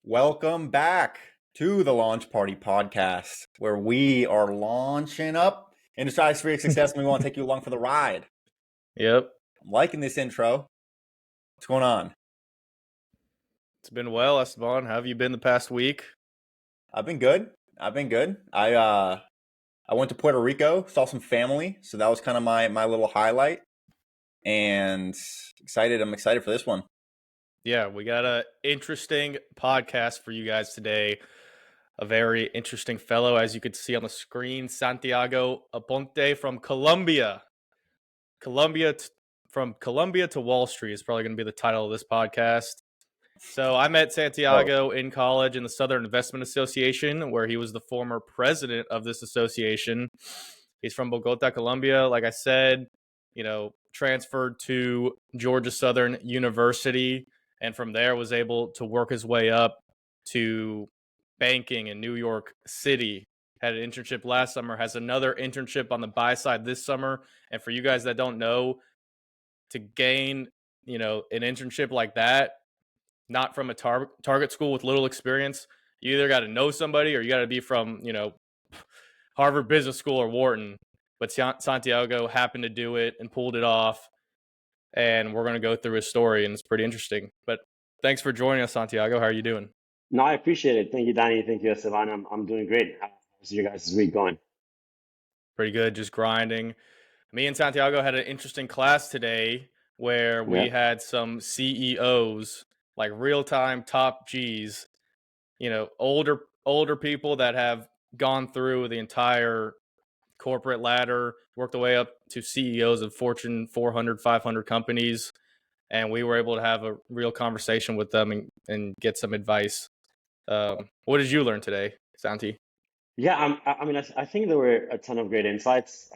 Welcome back to the Launch Party podcast, where we are launching up into stratospheric success and we want to take you along for the ride. Yep. I'm liking this intro. What's going on? It's been well, Esteban. How have you been the past week? I've been good. I went to Puerto Rico, saw some family, so that was kind of my little highlight. And I'm excited for this one. Yeah, we got an interesting podcast for you guys today. A very interesting fellow, as you could see on the screen, Santiago Aponte from Colombia. From Colombia to Wall Street is probably going to be the title of this podcast. So I met Santiago in college in the Southern Investment Association, where he was the former president of this association. He's from Bogota, Colombia. Like I said, transferred to Georgia Southern University, and from there was able to work his way up to banking in New York City. Had an internship last summer, has another internship on the buy side this summer. And for you guys that don't know, to gain, an internship like that, not from a target school with little experience, you either got to know somebody or you got to be from, Harvard Business School or Wharton. But Santiago happened to do it and pulled it off. And we're going to go through his story, and it's pretty interesting. But thanks for joining us, Santiago. How are you doing? No, I appreciate it. Thank you, Danny. Thank you, Esteban. I'm doing great. How's your guys' week going? Pretty good, just grinding. Me and Santiago had an interesting class today where we had some CEOs, like real-time top Gs, older people that have gone through the entire corporate ladder, worked their way up to CEOs of Fortune 400, 500 companies. And we were able to have a real conversation with them and get some advice. What did you learn today, Santi? Yeah, I think there were a ton of great insights.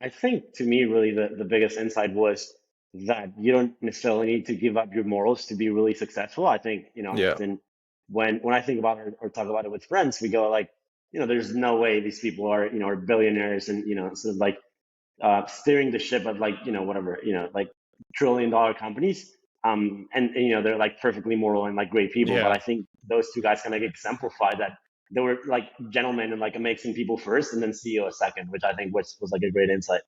I think to me, really, the biggest insight was that you don't necessarily need to give up your morals to be really successful. I think, often when I think about it or talk about it with friends, we go like, there's no way these people are billionaires and, sort of like steering the ship of like, whatever, like trillion-dollar companies. And they're like perfectly moral and like great people. Yeah. But I think those two guys kind of exemplify that they were like gentlemen and like amazing people first and then CEO second, which I think was like a great insight.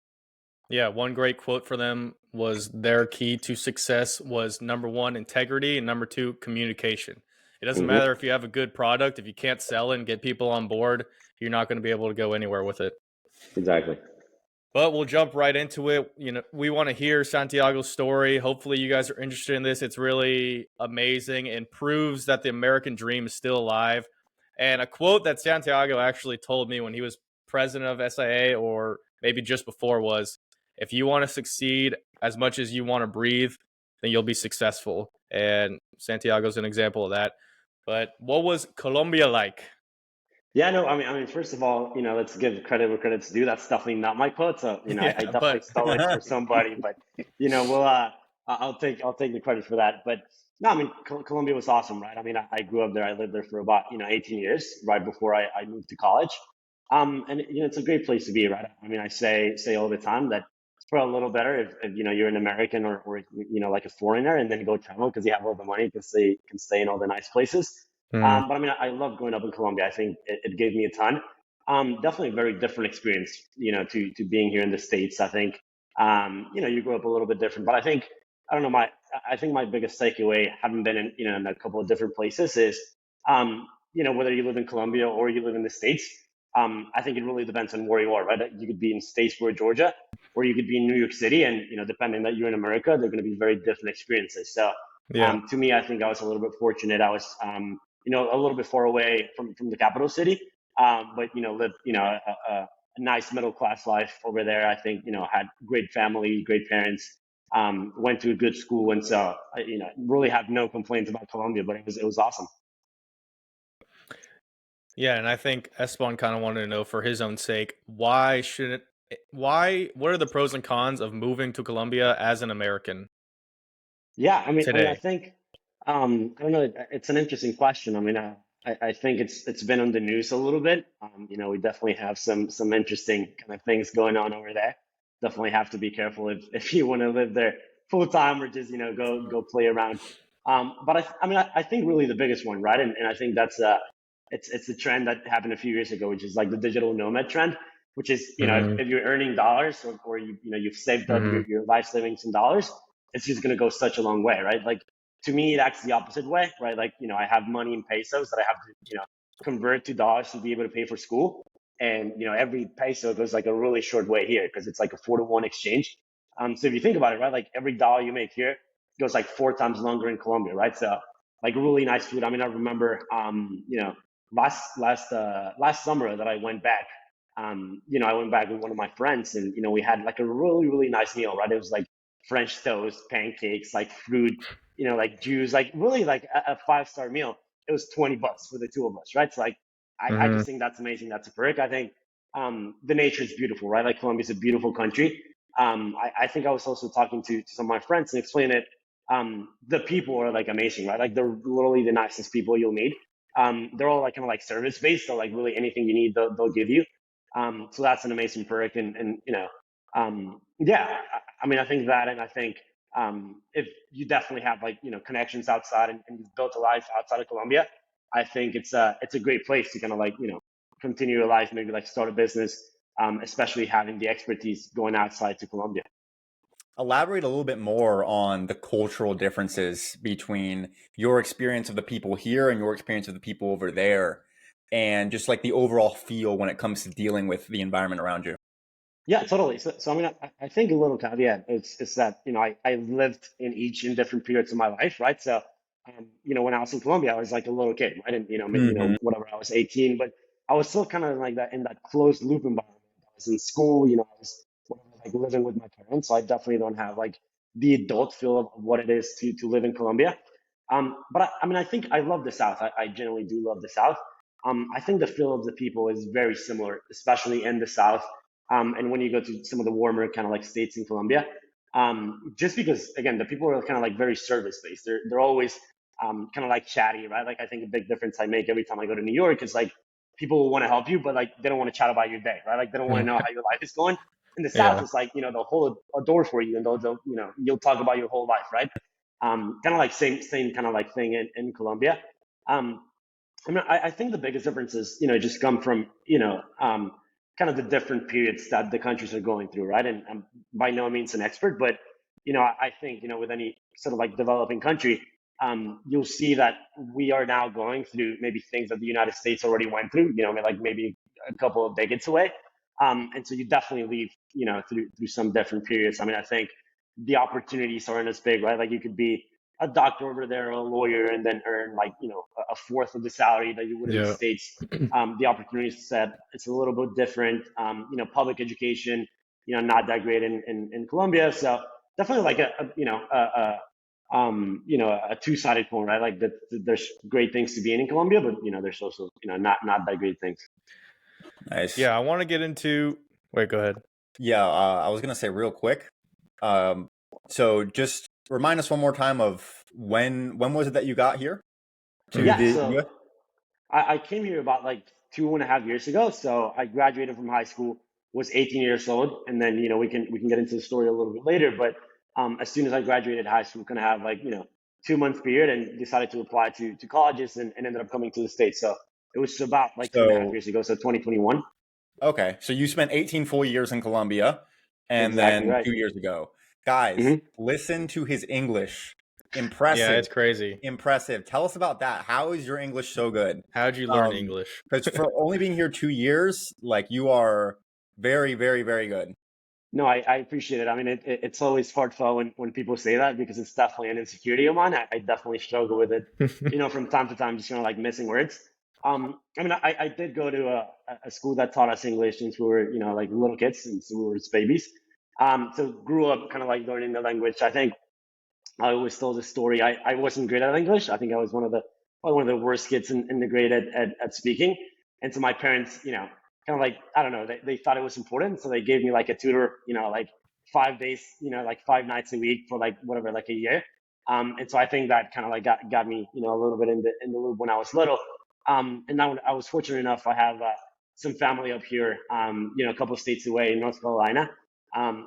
Yeah, one great quote for them was their key to success was number one, integrity, and number two, communication. It doesn't matter if you have a good product, if you can't sell it and get people on board, you're not going to be able to go anywhere with it. Exactly. But we'll jump right into it. We want to hear Santiago's story. Hopefully you guys are interested in this. It's really amazing and proves that the American dream is still alive. And a quote that Santiago actually told me when he was president of SIA, or maybe just before, was, if you want to succeed as much as you want to breathe, then you'll be successful. And Santiago's an example of that. But what was Colombia like? Yeah, no, I mean, first of all, let's give credit where credit's due. That's definitely not my quote. So, I definitely stole it for somebody, but I'll take the credit for that. But no, I mean, Colombia was awesome, right? I mean, I grew up there. I lived there for about, 18 years, right before I moved to college. And it's a great place to be, right? I mean, I say all the time that it's probably a little better if you're an American or like a foreigner and then go travel because you have all the money, can stay in all the nice places. But I mean, I love growing up in Colombia. I think it gave me a ton. Definitely a very different experience, to being here in the States. I think, you grew up a little bit different, but I think, I don't know, I think my biggest takeaway, having been in a couple of different places, is, whether you live in Colombia or you live in the States, I think it really depends on where you are, right? You could be in Statesboro, Georgia, or you could be in New York City, and depending that you're in America, they're going to be very different experiences. So, to me, I think I was a little bit fortunate. I was, a little bit far away from the capital city, but lived a nice middle class life over there. I think had great family, great parents, went to a good school, and so really have no complaints about Colombia. But it was awesome. Yeah, and I think Esteban kind of wanted to know, for his own sake, what are the pros and cons of moving to Colombia as an American? Yeah, I mean, today? I think, I don't know, it's an interesting question. I mean, I think it's been on the news a little bit. We definitely have some interesting kind of things going on over there. Definitely have to be careful if you want to live there full time or just, go play around. But I think really the biggest one, right? And I think that's it's the trend that happened a few years ago, which is like the digital nomad trend, which is, if you're earning dollars, or you've saved up Mm-hmm. your life savings in dollars, it's just going to go such a long way, right? Like, to me, that's the opposite way, right? Like, I have money in pesos that I have to, convert to dollars to be able to pay for school. And, every peso goes like a really short way here because it's like a 4-to-1 exchange. So if you think about it, right, like every dollar you make here goes like 4 times longer in Colombia, right? So like really nice food. I mean, I remember, last summer that I went back, I went back with one of my friends, and we had like a really really nice meal, right? It was like French toast, pancakes, like fruit, like juice, like really like a 5-star meal. It was $20 for the two of us, right? So like, I Mm-hmm. just think that's amazing. That's a perk. I think the nature is beautiful, right? Like Colombia is a beautiful country. I think I was also talking to some of my friends and explaining it. The people are like amazing, right? Like they're literally the nicest people you'll meet. They're all like kind of like service based, so like really anything you need, they'll give you. So that's an amazing perk, and yeah, I mean, I think that, and I think if you definitely have like connections outside, and you've built a life outside of Colombia, I think it's a great place to kind of like continue your life, maybe like start a business, especially having the expertise going outside to Colombia. Elaborate a little bit more on the cultural differences between your experience of the people here and your experience of the people over there, and just like the overall feel when it comes to dealing with the environment around you. Yeah, totally. So I mean, I think a little caveat is that I lived in different periods of my life, right? So when I was in Colombia, I was like a little kid, right? And Hmm. whatever, I was 18, but I was still kind of like that, in that closed loop environment. I was in school, I was whatever, like living with my parents, so I definitely don't have like the adult feel of what it is to live in Colombia. But I mean, I think I love the South. I generally do love the South. I think the feel of the people is very similar, especially in the South. And when you go to some of the warmer kind of like states in Colombia, just because again the people are kind of like very service based. They're always kind of like chatty, right? Like I think a big difference I make every time I go to New York is like people will want to help you, but like they don't want to chat about your day, right? Like they don't want to know how your life is going. In the South, Yeah. it's like they'll hold a door for you, and they'll you'll talk about your whole life, right? Kind of like same kind of like thing in Colombia. Um, I mean, I think the biggest differences, just come from, kind of the different periods that the countries are going through, right? And I'm by no means an expert, but, I think, with any sort of like developing country, you'll see that we are now going through maybe things that the United States already went through, like maybe a couple of decades away. And so you definitely leave, through some different periods. I mean, I think the opportunities aren't as big, right? Like you could be a doctor over there, or a lawyer, and then earn like a fourth of the salary that you would in the Yeah. states. The opportunities set, it's a little bit different. Public education, not that great in Colombia. So definitely like a two-sided coin, right? Like that, there's great things to be in Colombia, but there's also not that great things. Nice. Yeah, I want to get into. Wait, go ahead. Yeah, I was gonna say real quick. Um, so just remind us one more time of when was it that you got here to Yeah, the so U.S.? I came here about like 2.5 years ago. So I graduated from high school, was 18 years old, and then we can get into the story a little bit later. But as soon as I graduated high school, kind of have like 2 month period, and decided to apply to colleges, and ended up coming to the States. So it was about like two and a half So years ago, so 2021. okay, so you spent 18 full years in Colombia, and Exactly then right. 2 years ago. Guys, Hmm. listen to his English. Yeah, Impressive, it's crazy. impressive. Tell us about that. How is your English so good? How'd you learn English? Because for only being here 2 years, like you are very, very, very good. No, I appreciate it. I mean, it's always heartfelt when people say that, because it's definitely an insecurity of mine. I definitely struggle with it, from time to time, just like missing words. I mean, I did go to a school that taught us English since we were, like little kids, since we were just babies. So grew up kind of like learning the language. I think I always told the story. I wasn't great at English. I think I was probably one of the worst kids in the grade at speaking. And so my parents, kind of like, I don't know, they thought it was important. So they gave me like a tutor, like 5 days, like 5 nights a week for like whatever, like a year. And so I think that kind of like got me, a little bit in the loop when I was little. And now I was fortunate enough, I have some family up here, a couple of states away in North Carolina.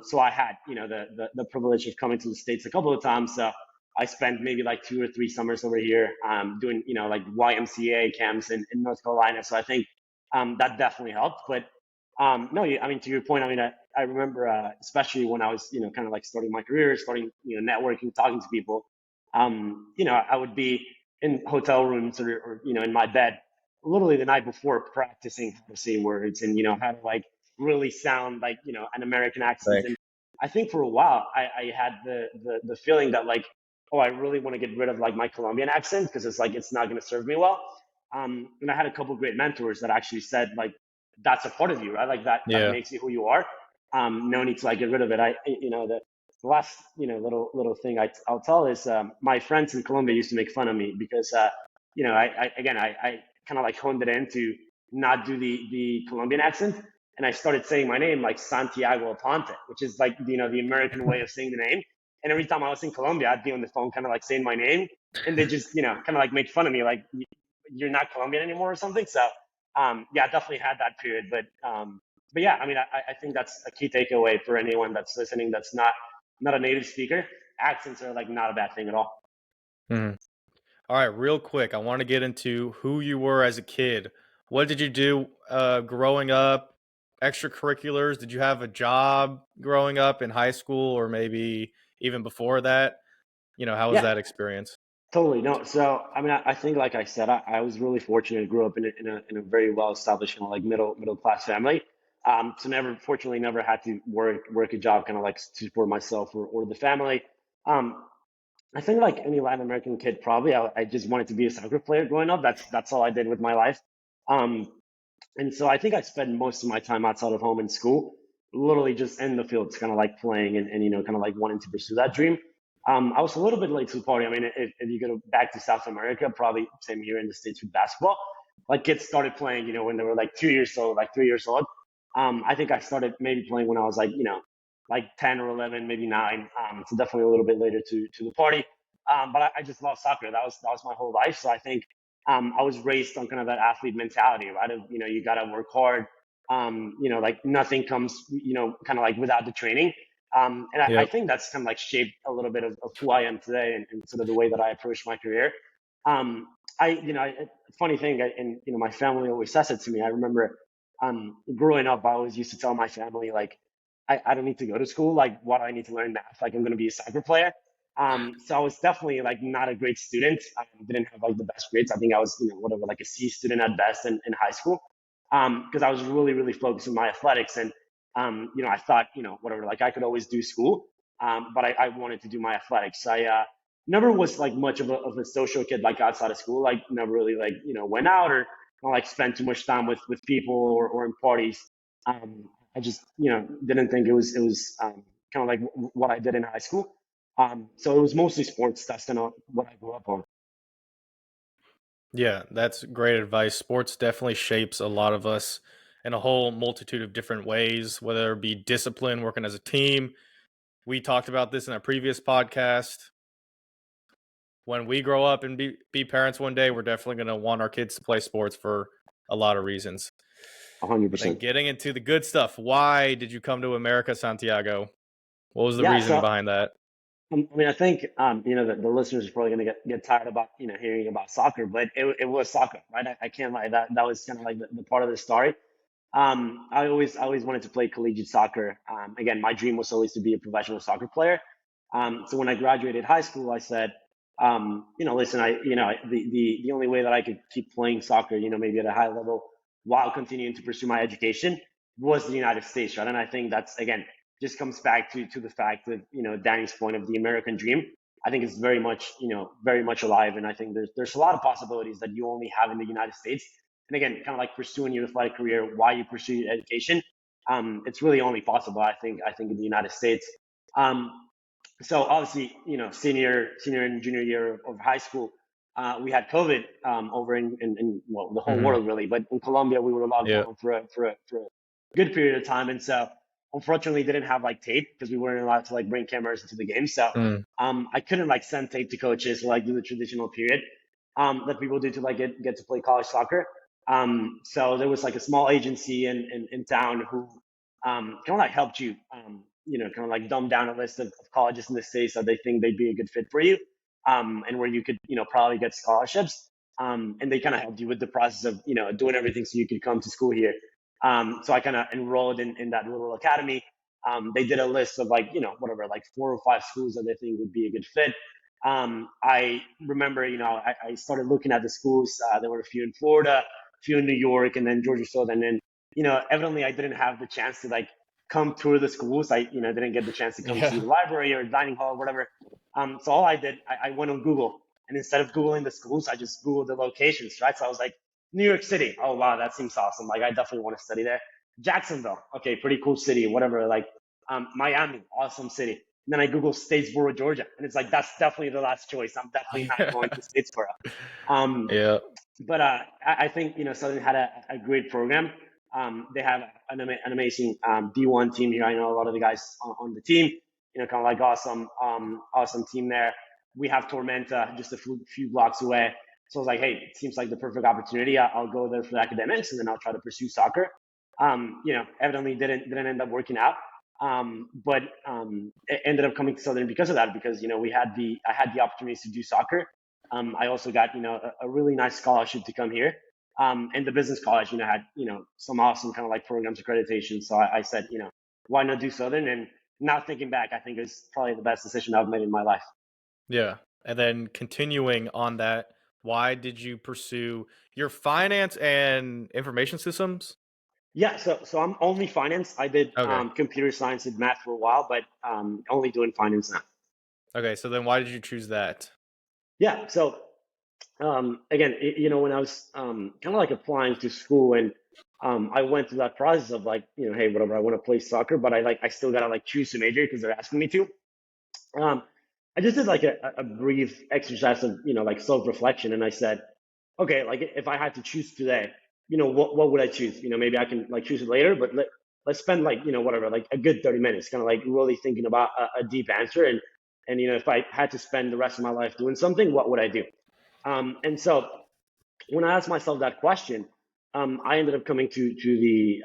So I had, the privilege of coming to the States a couple of times. So I spent maybe like 2 or 3 summers over here doing, like YMCA camps in North Carolina. So I think that definitely helped. But no, I mean, to your point, I mean, I remember, especially when I was, kind of like starting my career, starting, networking, talking to people, I would be in hotel rooms or, in my bed, literally the night before practicing how to say words and, how to like really sound like, an American accent. Right. And I think for a while I had the feeling that like, oh, I really want to get rid of like my Colombian accent because it's like, it's not going to serve me well. And I had a couple of great mentors that actually said like, that's a part of you, right? Like that Yeah. makes you who you are. No need to like get rid of it. The last, little thing I'll tell is my friends in Colombia used to make fun of me because, I kind of like honed it in to not do the Colombian accent. And I started saying my name like Santiago Aponte, which is like, the American way of saying the name. And every time I was in Colombia, I'd be on the phone kind of like saying my name. And they just, kind of like made fun of me, like, you're not Colombian anymore or something. So, yeah, I definitely had that period. But yeah, I mean, I think that's a key takeaway for anyone that's listening that's not a native speaker. Accents are like not a bad thing at all. Mhm. All right, real quick, I want to get into who you were as a kid. What did you do growing up? Extracurriculars? Did you have a job growing up in high school or maybe even before that? How was Yeah, that experience? totally. No, so I mean, I think like I said, I was really fortunate to grow up in a very well established kind of like middle class family. So fortunately never had to work a job kind of like to support myself or the family. Um, I think like any Latin American kid, probably I just wanted to be a soccer player growing up. That's all I did with my life. Um, And so I think I spend most of my time outside of home in school, literally just in the fields, kind of like playing and kind of like wanting to pursue that dream. I was a little bit late to the party. I mean, if you go back to South America, probably same here in the States with basketball. Like kids started playing, when they were like 2 years old, like 3 years old. I think I started maybe playing when I was like, like 10 or 11, maybe 9. So definitely a little bit later to the party. But I just love soccer. That was my whole life. So I think I was raised on kind of that athlete mentality, right? Of, you got to work hard. Like nothing comes, kind of like without the training. And I Yep. think that's kind of like shaped a little bit of who I am today and sort of the way that I approach my career. Um, Funny thing, and, my family always says it to me. I remember growing up, I always used to tell my family, like, I don't need to go to school. Like, why do I need to learn math? Like, I'm going to be a soccer player. So I was definitely like not a great student. I didn't have like the best grades. I think I was, whatever, like a C student at best in high school. Because I was really, really focused on my athletics. And, I thought, whatever, like I could always do school. But I wanted to do my athletics. I never was like much of a social kid, like outside of school, like never really like, went out or like spent too much time with people or in parties. I just, didn't think it was kind of like what I did in high school. So it was mostly sports. That's kind of what I grew up on. Yeah, that's great advice. Sports definitely shapes a lot of us in a whole multitude of different ways, whether it be discipline, working as a team. We talked about this in our previous podcast. When we grow up and be parents one day, we're definitely going to want our kids to play sports for a lot of reasons. 100%. Then getting into the good stuff. Why did you come to America, Santiago? What was the Yeah. reasoning So behind that? I mean, I think the listeners are probably going to get tired about hearing about soccer, but it was soccer, right? I can't lie. That was kind of like the part of the story. I always wanted to play collegiate soccer. Again, my dream was always to be a professional soccer player. So when I graduated high school, I said, listen, the only way that I could keep playing soccer, maybe at a high level while continuing to pursue my education was the United States, right? And I think that's, again, just comes back to the fact that, Danny's point of the American dream. I think it's very much alive. And I think there's a lot of possibilities that you only have in the United States. And again, kind of like pursuing your athletic career while you pursue your education, it's really only possible, I think in the United States. Um, so obviously, senior and junior year of high school, we had COVID over in well, the whole Hmm. world really, but in Colombia we were locked Yeah. down for a good period of time, and so unfortunately didn't have like tape because we weren't allowed to like bring cameras into the game. So Mm. I couldn't like send tape to coaches or like do the traditional period that people do to like get to play college soccer. So there was like a small agency in town who kind of like helped you, kind of like dumb down a list of colleges in the States that they think they'd be a good fit for you. and where you could, probably get scholarships. And they kind of helped you with the process of, doing everything so you could come to school here. So I kind of enrolled in that little academy. They did a list of like, whatever, like 4 or 5 schools that they think would be a good fit. I remember, I started looking at the schools. There were a few in Florida, a few in New York, and then Georgia Southern. And, evidently I didn't have the chance to like come tour the schools. I, didn't get the chance to come see the library or dining hall or whatever. So all I did, I went on Google, and instead of Googling the schools, I just Googled the locations, right? So I was like, New York City. Oh, wow, that seems awesome. Like, I definitely want to study there. Jacksonville. Okay, pretty cool city, whatever. Like, Miami, awesome city. And then I Googled Statesboro, Georgia. And it's like, that's definitely the last choice. I'm definitely not going to Statesboro. Yeah. But I think, Southern had a great program. They have an amazing D1 team here. I know a lot of the guys on the team, kind of like awesome team there. We have Tormenta just a few blocks away. So I was like, hey, it seems like the perfect opportunity. I'll go there for the academics, and then I'll try to pursue soccer. Evidently didn't end up working out. But it ended up coming to Southern because of that, because, I had the opportunity to do soccer. I also got, a really nice scholarship to come here. And the business college, had, some awesome kind of like programs accreditation. So I said, why not do Southern? And now thinking back, I think it's probably the best decision I've made in my life. Yeah. And then continuing on that, why did you pursue your finance and information systems? Yeah, so I'm only finance. I did computer science and math for a while, but only doing finance now. Okay, so then why did you choose that? Yeah, so again, when I was kind of like applying to school, and I went through that process of like, hey, whatever, I want to play soccer, but I still gotta like choose a major because they're asking me to. I just did like a brief exercise of, like self-reflection. And I said, okay, like if I had to choose today, what would I choose? Maybe I can like choose it later, but let's spend like, whatever, like a good 30 minutes, kind of like really thinking about a deep answer. And, if I had to spend the rest of my life doing something, what would I do? And so when I asked myself that question, I ended up coming to the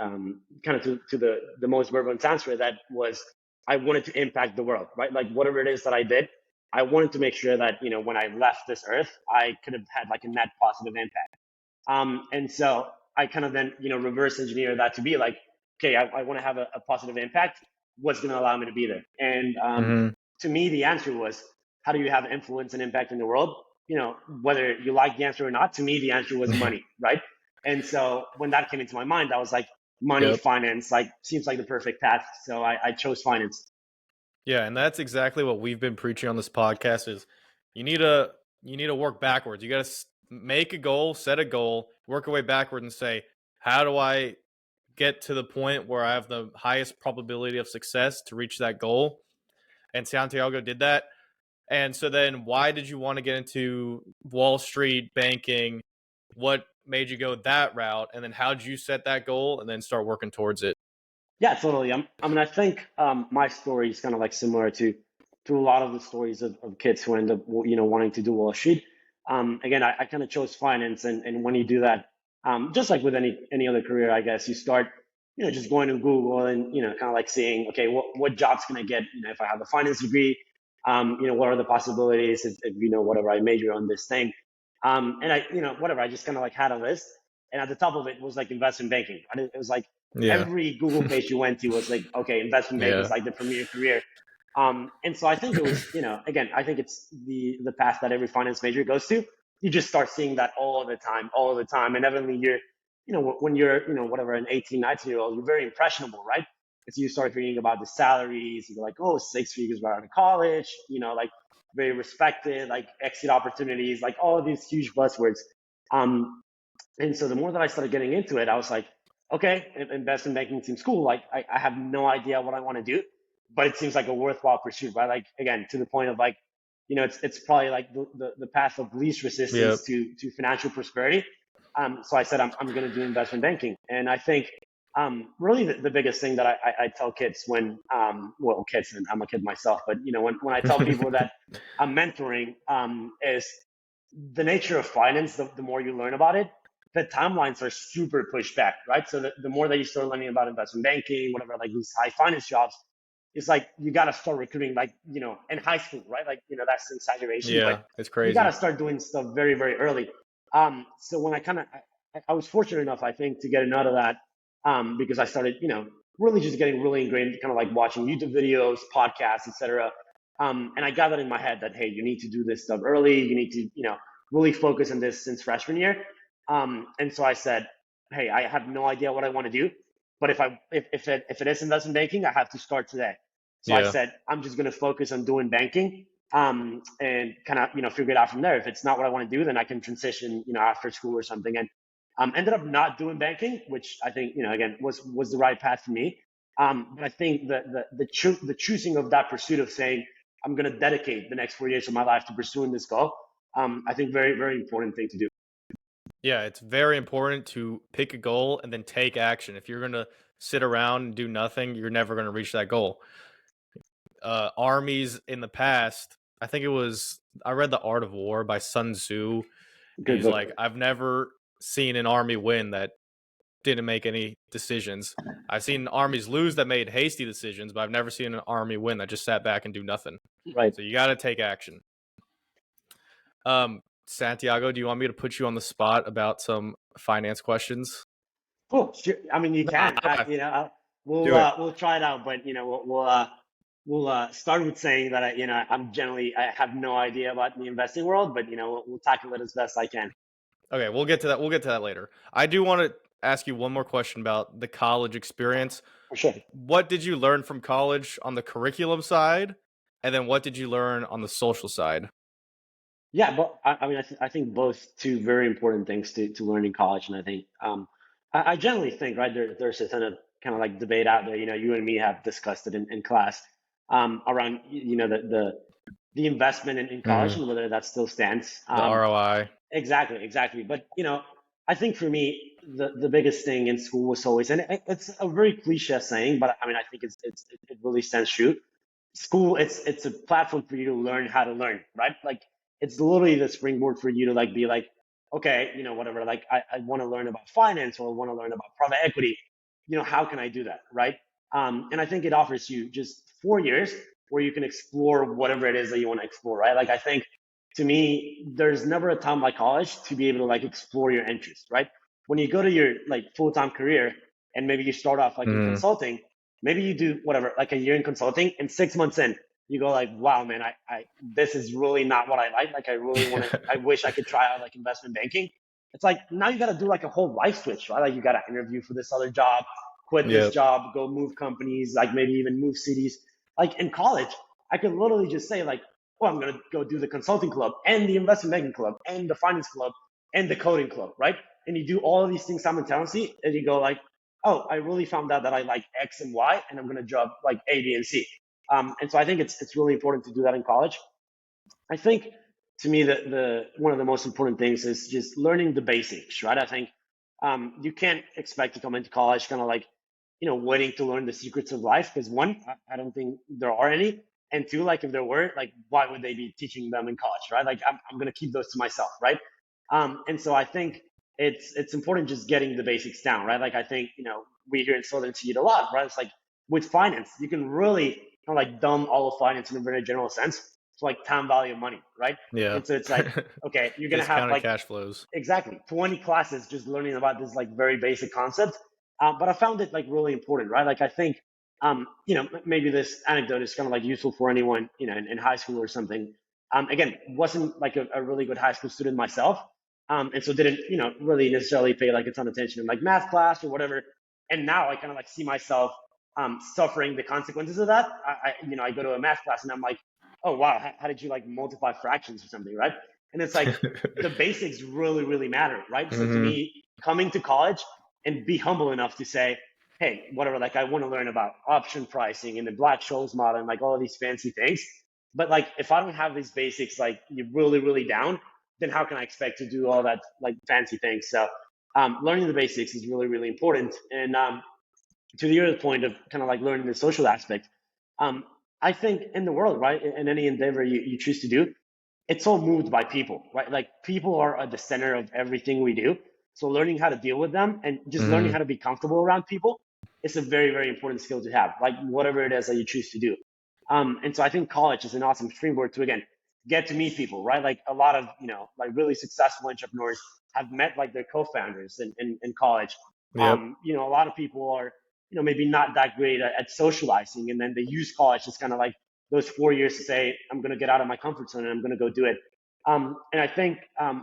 kind of to the most relevant answer, that was I wanted to impact the world, right? Like whatever it is that I did, I wanted to make sure that, when I left this earth, I could have had like a net positive impact. And so I kind of then, reverse engineer that to be like, okay, I want to have a positive impact. What's going to allow me to be there? And to me, the answer was, how do you have influence and impact in the world? Whether you like the answer or not, to me, the answer was money, right? And so when that came into my mind, I was like, money, finance, like seems like the perfect path. So I chose finance. Yeah, and that's exactly what we've been preaching on this podcast is you need to work backwards. You got to make a goal, set a goal, work your way backward and say, how do I get to the point where I have the highest probability of success to reach that goal? And Santiago did that. And so then why did you want to get into Wall Street banking? What made you go that route? And then how did you set that goal and then start working towards it? Yeah, totally. I think my story is kind of like similar to a lot of the stories of kids who end up, wanting to do Wall Street. Again, I kind of chose finance, and when you do that, just like with any other career, I guess you start, just going to Google and kind of like seeing, okay, what jobs can I get? If I have a finance degree, what are the possibilities if whatever I major on this thing, and I whatever I just kind of like had a list, and at the top of it was like investment banking. And it was like every Google page you went to was like, okay, investment banking is like the premier career. And so I think it was, again, I think it's the path that every finance major goes to. You just start seeing that all the time. And evidently you're, when you're, whatever, an 18, 19-year-old, you're very impressionable, right? And so you start reading about the salaries. You're like, oh, 6 figures right out of college, like very respected, like exit opportunities, like all of these huge buzzwords. And so the more that I started getting into it, I was like, okay, investment banking seems cool. Like I have no idea what I want to do, but it seems like a worthwhile pursuit, right? Like, again, to the point of like, it's probably like the path of least resistance to financial prosperity. So I said, I'm going to do investment banking. And I think really the biggest thing that I tell kids when, kids, and I'm a kid myself, but when I tell people that I'm mentoring, is the nature of finance, the more you learn about it, the timelines are super pushed back, right? So the more that you start learning about investment banking, whatever, like these high finance jobs, it's like you got to start recruiting like, in high school, right? Like, that's an exaggeration, Yeah, but it's you got crazy. to start doing stuff very, very early. So when I was fortunate enough, I think, to get out of that, because I started, really just getting really ingrained, kind of like watching YouTube videos, podcasts, etc. And I got that in my head that, hey, you need to do this stuff early. You need to, really focus on this since freshman year. And so I said, hey, I have no idea what I want to do, but if it is investment banking, I have to start today. So I Yeah. said, I'm just going to focus on doing banking, and kind of, figure it out from there. If it's not what I want to do, then I can transition, after school or something. And ended up not doing banking, which I think, again, was the right path for me. But I think the choosing of that pursuit of saying, I'm going to dedicate the next 4 years of my life to pursuing this goal, I think very, very important thing to do. Yeah, it's very important to pick a goal and then take action. If you're going to sit around and do nothing, you're never going to reach that goal. Armies in the past, I think I read The Art of War by Sun Tzu. Good He's book. like, I've never seen an army win that didn't make any decisions. I've seen armies lose that made hasty decisions, but I've never seen an army win that just sat back and do nothing. Right. So you got to take action. Santiago, do you want me to put you on the spot about some finance questions? Cool. Sure. I mean, you can. Do it. We'll try it out, but we'll start with saying that I have no idea about the investing world, but we'll tackle it as best I can. Okay, we'll get to that. We'll get to that later. I do want to ask you one more question about the college experience. For sure. What did you learn from college on the curriculum side, and then what did you learn on the social side? Yeah, but I mean, I think both two very important things to learn in college, and I think I generally think, right, there's a ton of kind of like debate out there. You and me have discussed it in class, around the investment in college and whether that still stands. The ROI. Exactly. But I think for me, the biggest thing in school was always, and it's a very cliche saying, but I mean, I think it really stands true. School, it's a platform for you to learn how to learn, right? Like, it's literally the springboard for you to like be like, okay, whatever, like I want to learn about finance, or I want to learn about private equity. How can I do that, right? And I think it offers you just 4 years where you can explore whatever it is that you want to explore, right? Like, I think, to me, there's never a time like college to be able to like explore your interests, right? When you go to your like full-time career, and maybe you start off like in consulting, maybe you do whatever, like a year in consulting, and 6 months in, you go like, wow, man, I this is really not what I like. Like, I really want to, I wish I could try out like investment banking. It's like, now you got to do like a whole life switch, right? Like, you got to interview for this other job, quit this Yep. job, go move companies, like maybe even move cities. Like, in college, I could literally just say like, oh, I'm going to go do the consulting club and the investment banking club and the finance club and the coding club, right? And you do all of these things simultaneously, and you go like, oh, I really found out that I like X and Y, and I'm going to drop like A, B, and C. And so I think it's really important to do that in college. I think, to me, the one of the most important things is just learning the basics, right? I think you can't expect to come into college kind of like, waiting to learn the secrets of life, because one, I don't think there are any, and two, like, if there were, like, why would they be teaching them in college, right? Like, I'm going to keep those to myself, right? And so I think it's important just getting the basics down, right? Like, I think, we here in Southern see it a lot, right? It's like, with finance, you can really kind of like dumb all of finance in a very general sense. It's like time value of money, right? Yeah. And so it's like, okay, you're gonna have Discounted like, cash flows. exactly, 20 classes just learning about this like very basic concept. But I found it like really important, right? Like, I think, maybe this anecdote is kind of like useful for anyone, in high school or something. Again, wasn't like a really good high school student myself. And so didn't, really necessarily pay like a ton of attention in like math class or whatever. And now I kind of like see myself suffering the consequences of that. I go to a math class and I'm like, oh wow, how did you like multiply fractions or something, right? And it's like, the basics really, really matter, right? So to me, coming to college and be humble enough to say, hey, whatever, like, I want to learn about option pricing and the Black-Scholes model and like all of these fancy things. But like, if I don't have these basics like you really, really down, then how can I expect to do all that like fancy things? So learning the basics is really, really important. And to the other point of kind of like learning the social aspect, I think in the world, right, in any endeavor you choose to do, it's all moved by people, right? Like, people are at the center of everything we do. So learning how to deal with them and just learning how to be comfortable around people, it's a very, very important skill to have, like whatever it is that you choose to do. And so I think college is an awesome springboard to, again, get to meet people, right? Like a lot of, like really successful entrepreneurs have met like their co-founders in college. Yep. A lot of people are, maybe not that great at socializing, and then they use college as kind of like those 4 years to say, I'm going to get out of my comfort zone and I'm going to go do it. And I think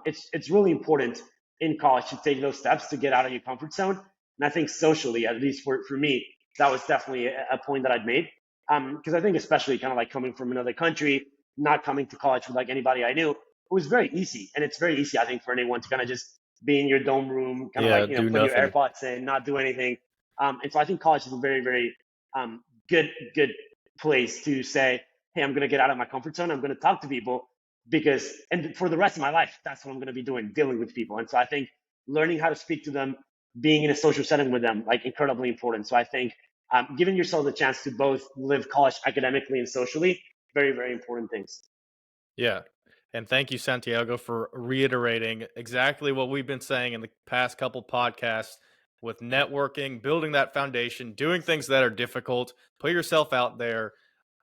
it's really important in college to take those steps to get out of your comfort zone. And I think socially, at least for me, that was definitely a point that I'd made. Because I think especially kind of like coming from another country, not coming to college with like anybody I knew, it was very easy. And it's very easy, I think, for anyone to kind of just be in your dome room, kind of like, do put your nothing. AirPods in, not do anything. And so I think college is a very, very good place to say, hey, I'm going to get out of my comfort zone. I'm going to talk to people and for the rest of my life, that's what I'm going to be doing, dealing with people. And so I think learning how to speak to them, being in a social setting with them, like incredibly important. So I think giving yourself the chance to both live college academically and socially, very, very important things. Yeah. And thank you, Santiago, for reiterating exactly what we've been saying in the past couple podcasts with networking, building that foundation, doing things that are difficult, put yourself out there,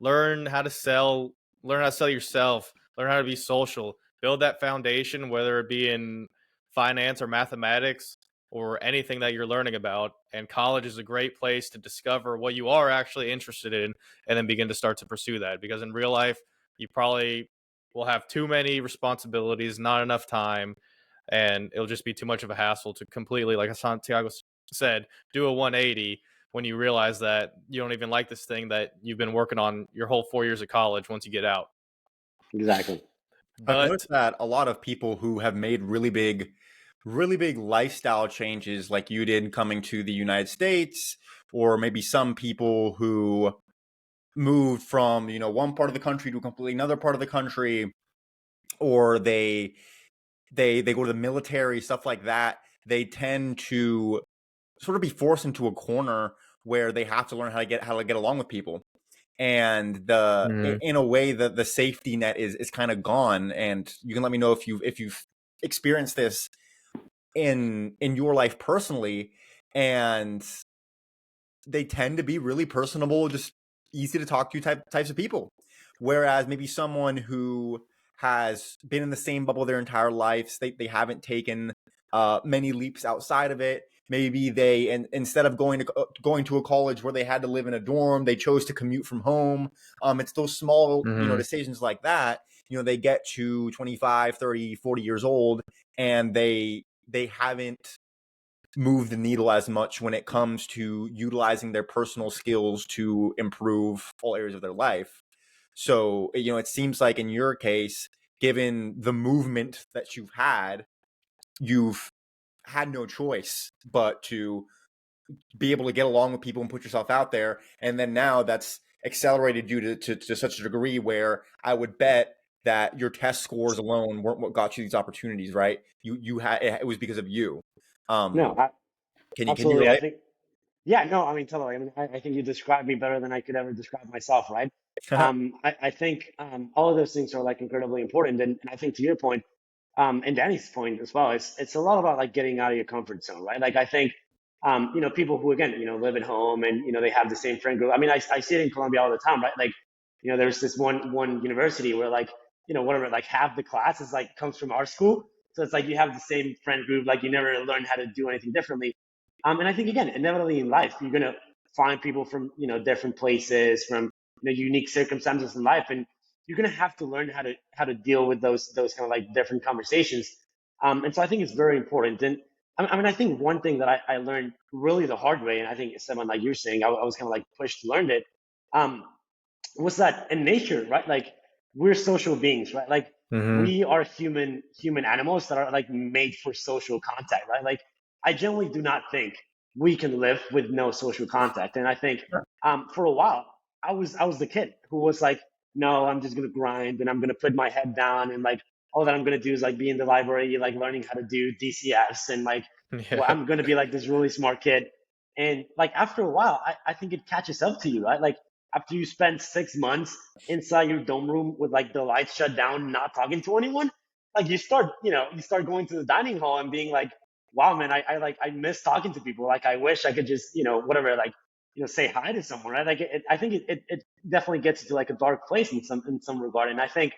learn how to sell yourself, learn how to be social, build that foundation, whether it be in finance or mathematics or anything that you're learning about. And college is a great place to discover what you are actually interested in and then begin to start to pursue that. Because in real life, you probably will have too many responsibilities, not enough time, and it'll just be too much of a hassle to completely, like Santiago said, do a 180 when you realize that you don't even like this thing that you've been working on your whole 4 years of college once you get out. Exactly. I've But noticed that a lot of people who have made really big lifestyle changes like you did coming to the United States, or maybe some people who moved from, one part of the country to a completely another part of the country, or they go to the military, stuff like that, they tend to sort of be forced into a corner where they have to learn how to get along with people. And in a way, the safety net is kind of gone. And you can let me know if you've experienced this in your life personally. And they tend to be really personable, just easy to talk to types of people. Whereas maybe someone who has been in the same bubble their entire lives, they haven't taken many leaps outside of it. Maybe instead of going to a college where they had to live in a dorm, they chose to commute from home. It's those small decisions like that. They get to 25, 30, 40 years old, and they haven't move the needle as much when it comes to utilizing their personal skills to improve all areas of their life. So, it seems like in your case, given the movement that you've had no choice but to be able to get along with people and put yourself out there. And then now that's accelerated you to such a degree where I would bet that your test scores alone weren't what got you these opportunities, right? You had, it was because of you. No, Can you absolutely. I relate? think, yeah, no, I mean, totally. I mean, I think you described me better than I could ever describe myself, right? I think all of those things are like incredibly important. And I think to your point, and Danny's point as well, it's a lot about like getting out of your comfort zone, right? Like I think, people who again, live at home and they have the same friend group. I mean, I see it in Colombia all the time, right? Like, there's this one university where like, whatever, like half the class is like comes from our school, so it's like you have the same friend group, like you never learn how to do anything differently. And I think again, inevitably in life, you're gonna find people from different places, from unique circumstances in life, and you're gonna have to learn how to deal with those kind of like different conversations. And so I think it's very important. And I mean, I think one thing that I learned really the hard way, and I think someone like you're saying, I was kind of like pushed to learn it, um, was that in nature, right? Like we're social beings, right? Like we are human animals that are like made for social contact, right? Like I generally do not think we can live with no social contact. And I think for a while I was the kid who was like, no, I'm just gonna grind and I'm gonna put my head down and like all that I'm gonna do is like be in the library, like learning how to do DCS and like well, Yeah. I'm gonna be like this really smart kid. And like after a while, I think it catches up to you, right? Like after you spend 6 months inside your dome room with like the lights shut down, not talking to anyone, like you start going to the dining hall and being like, wow, man, I miss talking to people. Like I wish I could just, whatever, like say hi to someone, right? Like I think it definitely gets to like a dark place in some regard. And I think,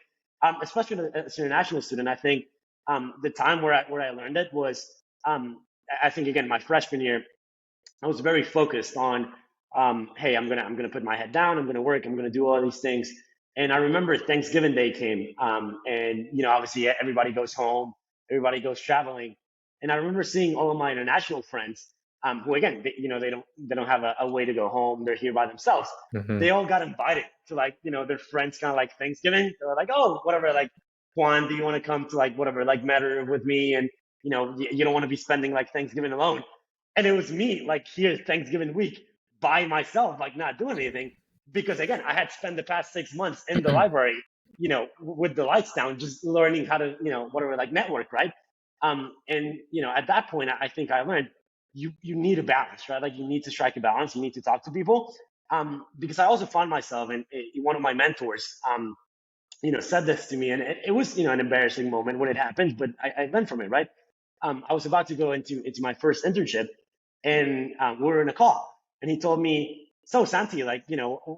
especially as an international student, I think the time where I learned it was, I think again, my freshman year, I was very focused on, hey, I'm gonna put my head down, I'm gonna work, I'm gonna do all these things. And I remember Thanksgiving Day came, and obviously everybody goes home, everybody goes traveling, and I remember seeing all of my international friends, who again, they don't have a way to go home, they're here by themselves. Mm-hmm. They all got invited to like their friends kind of like Thanksgiving. They were like, oh, whatever, like Juan, do you want to come to like whatever, like Matter with me, and you don't want to be spending like Thanksgiving alone. And it was me, like here Thanksgiving week by myself, like not doing anything. Because again, I had spent the past 6 months in the library, with the lights down, just learning how to, whatever, like network, right? And at that point, I think I learned you need a balance, right? Like you need to strike a balance. You need to talk to people. Because I also found myself, and one of my mentors, said this to me, and it was, an embarrassing moment when it happened, but I learned from it, right? I was about to go into my first internship, and we were in a call, and he told me, "So Santi, like,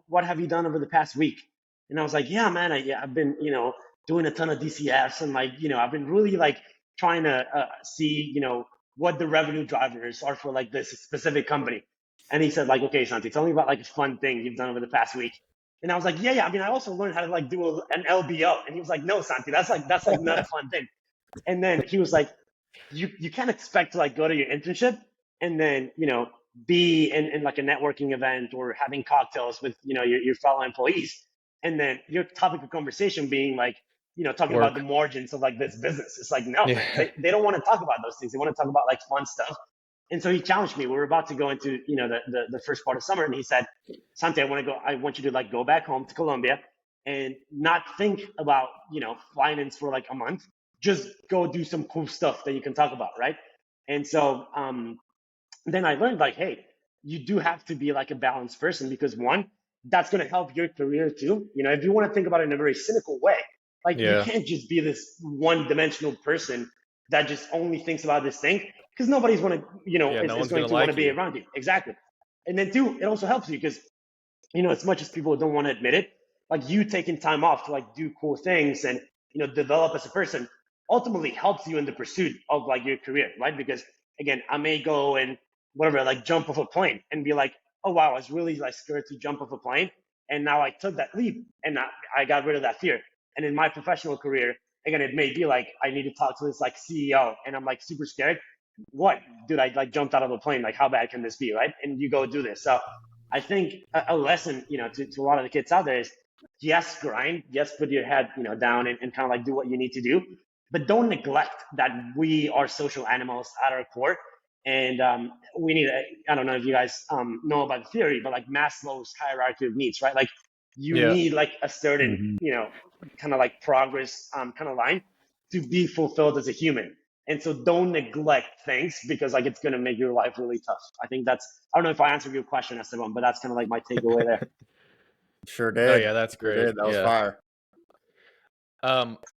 what have you done over the past week?" And I was like, "Yeah, man, I've been, doing a ton of DCFs, and like, I've been really like trying to see, what the revenue drivers are for like this specific company." And he said, like, "Okay, Santi, tell me about like a fun thing you've done over the past week." And I was like, yeah. I mean, I also learned how to like do an LBO. And he was like, "No, Santi, that's like not a fun thing." And then he was like, you can't expect to like go to your internship and then be in like a networking event or having cocktails with your fellow employees, and then your topic of conversation being like talking about the margins of like this business. It's like, no, Yeah. they don't want to talk about those things. They want to talk about like fun stuff. And so he challenged me. We were about to go into the first part of summer, and he said, "Santi, I want you to like go back home to Colombia and not think about finance for like a month. Just go do some cool stuff that you can talk about," right? And so then I learned like, hey, you do have to be like a balanced person, because one, that's going to help your career too. If you want to think about it in a very cynical way, like you Yeah. can't just be this one-dimensional person that just only thinks about this thing, because nobody's going to, No is one's going gonna to want like to be you. around you. Exactly. And then two, it also helps you because, as much as people don't want to admit it, like you taking time off to like do cool things and, develop as a person ultimately helps you in the pursuit of like your career, right? Because again, I may go and whatever, like jump off a plane and be like, "Oh wow, I was really like scared to jump off a plane. And now I took that leap and I got rid of that fear." And in my professional career, again, it may be like, I need to talk to this like CEO and I'm like super scared. What, dude, I like jumped out of a plane. Like, how bad can this be? Right. And you go do this. So I think a lesson, to a lot of the kids out there is, yes, grind, yes, put your head, down and kind of like do what you need to do, but don't neglect that we are social animals at our core. And we need, I don't know if you guys know about the theory, but like Maslow's hierarchy of needs, right? Like you Yeah. need like a certain, kind of like progress kind of line to be fulfilled as a human. And so don't neglect things, because like it's going to make your life really tough. I think I don't know if I answered your question, Esteban, but that's kind of like my takeaway there. Sure Oh did. yeah, that's Sure great. did. That was Yeah. fire.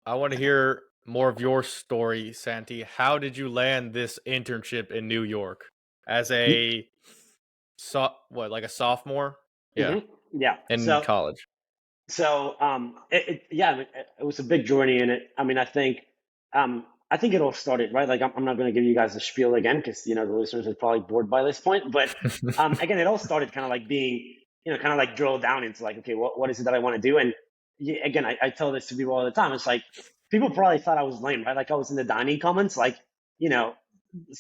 I want to hear more of your story, Santi. How did you land this internship in New York as a like a sophomore? Yeah, Yeah. in college. It was a big journey in it. I mean, I think it all started, right. Like, I'm not going to give you guys a spiel again, because the listeners are probably bored by this point. But again, it all started kind of like being, kind of like drilled down into like, okay, what is it that I want to do? And again, I tell this to people all the time. It's like people probably thought I was lame, right? Like I was in the dining comments, like you know,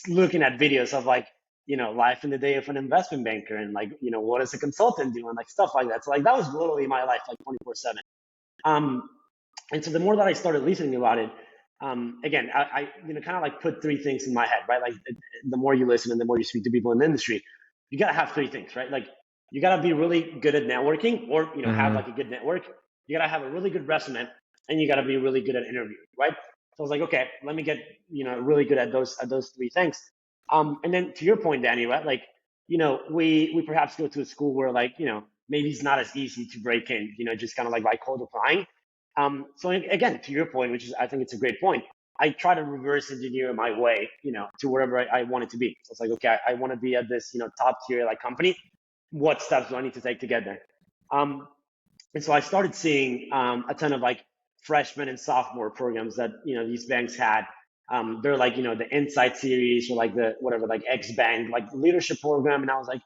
looking at videos of like life in the day of an investment banker, and like what does a consultant do, and like stuff like that. So like that was literally my life, like 24/7. Um, and so the more that I started listening about it, again, I kind of like put three things in my head, right? Like the more you listen and the more you speak to people in the industry, you gotta have three things, right? Like you gotta be really good at networking, or have like a good network. You gotta have a really good resume, and you gotta be really good at interviewing, right? So I was like, okay, let me get really good at those three things. And then to your point, Danny, right? Like we perhaps go to a school where like maybe it's not as easy to break in, just kind of like by cold applying. So again, to your point, which is, I think it's a great point, I try to reverse engineer my way, to wherever I want it to be. So it's like, okay, I want to be at this, top tier like company. what steps do I need to take to get there? And so I started seeing a ton of like freshman and sophomore programs that, these banks had. They're like, the Insight series or like the whatever, like X Bank, like leadership program. And I was like,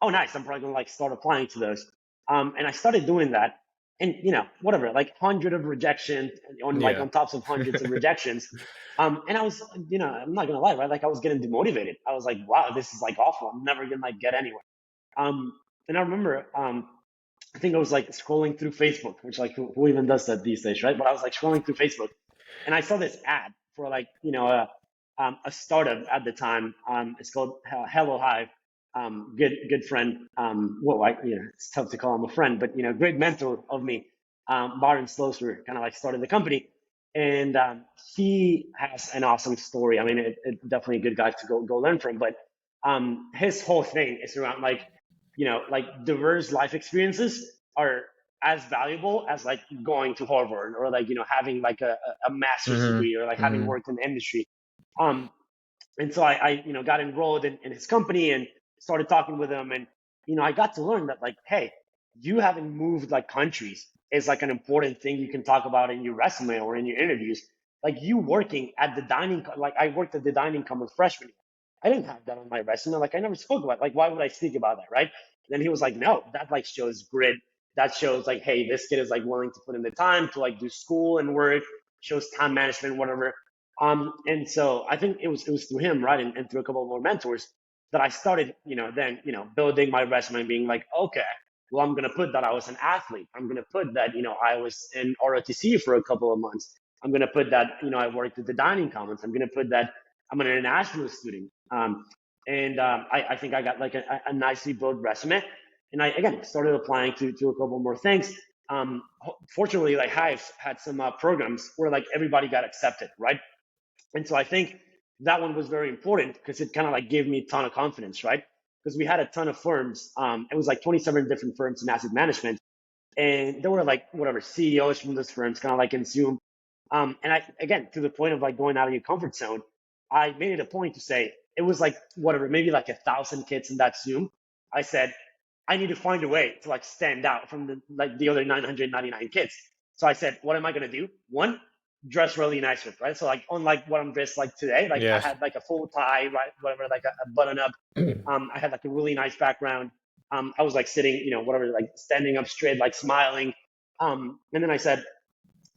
oh, nice. I'm probably gonna like start applying to those. And I started doing that, and whatever, like hundred of rejections on tops of hundreds of rejections. And I was, I'm not gonna lie, right? Like I was getting demotivated. I was like, wow, this is like awful. I'm never gonna like get anywhere. And I remember, I think I was like scrolling through Facebook, which like who even does that these days, right? But I was like scrolling through Facebook, and I saw this ad for like a startup at the time. It's called Hello Hive. Good friend. It's tough to call him a friend, but great mentor of me. Byron Slosser kind of like started the company, and he has an awesome story. I mean, it definitely a good guy to go learn from. But his whole thing is around like like diverse life experiences are as valuable as like going to Harvard or like having like a master's degree or like having worked in the industry. And so I got enrolled in his company and started talking with him, and I got to learn that like, hey, you having moved like countries is like an important thing you can talk about in your resume or in your interviews. Like you working at the dining, like I worked at the dining common freshman year. I didn't have that on my resume. Like I never spoke about it. Like why would I speak about that, right? And then he was like, no, that like shows grit. That shows like, hey, this kid is like willing to put in the time to like do school and work. Shows time management, whatever. And so I think it was through him, right, and through a couple more mentors that I started, then building my resume and being like, okay, well, I'm gonna put that I was an athlete. I'm gonna put that I was in ROTC for a couple of months. I'm gonna put that I worked at the dining commons. I'm gonna put that I'm an international student. I think I got like a nicely built resume, and I again started applying to a couple more things. Fortunately, like Hive had some programs where like everybody got accepted, right? And so I think that one was very important because it kind of like gave me a ton of confidence, right? Because we had a ton of firms. It was like 27 different firms in asset management. And there were like whatever CEOs from those firms kind of like in Zoom. And I, again, to the point of like going out of your comfort zone, I made it a point to say, it was like whatever, maybe like 1,000 kids in that Zoom. I said, I need to find a way to like stand out from the other 999 kids. So I said, what am I going to do? One, dress really nice with, right? So like unlike what I'm dressed like today, like I had like a full tie, right? Whatever, like a button up. I had like a really nice background. I was like sitting, whatever, like standing up straight, like smiling. And then I said,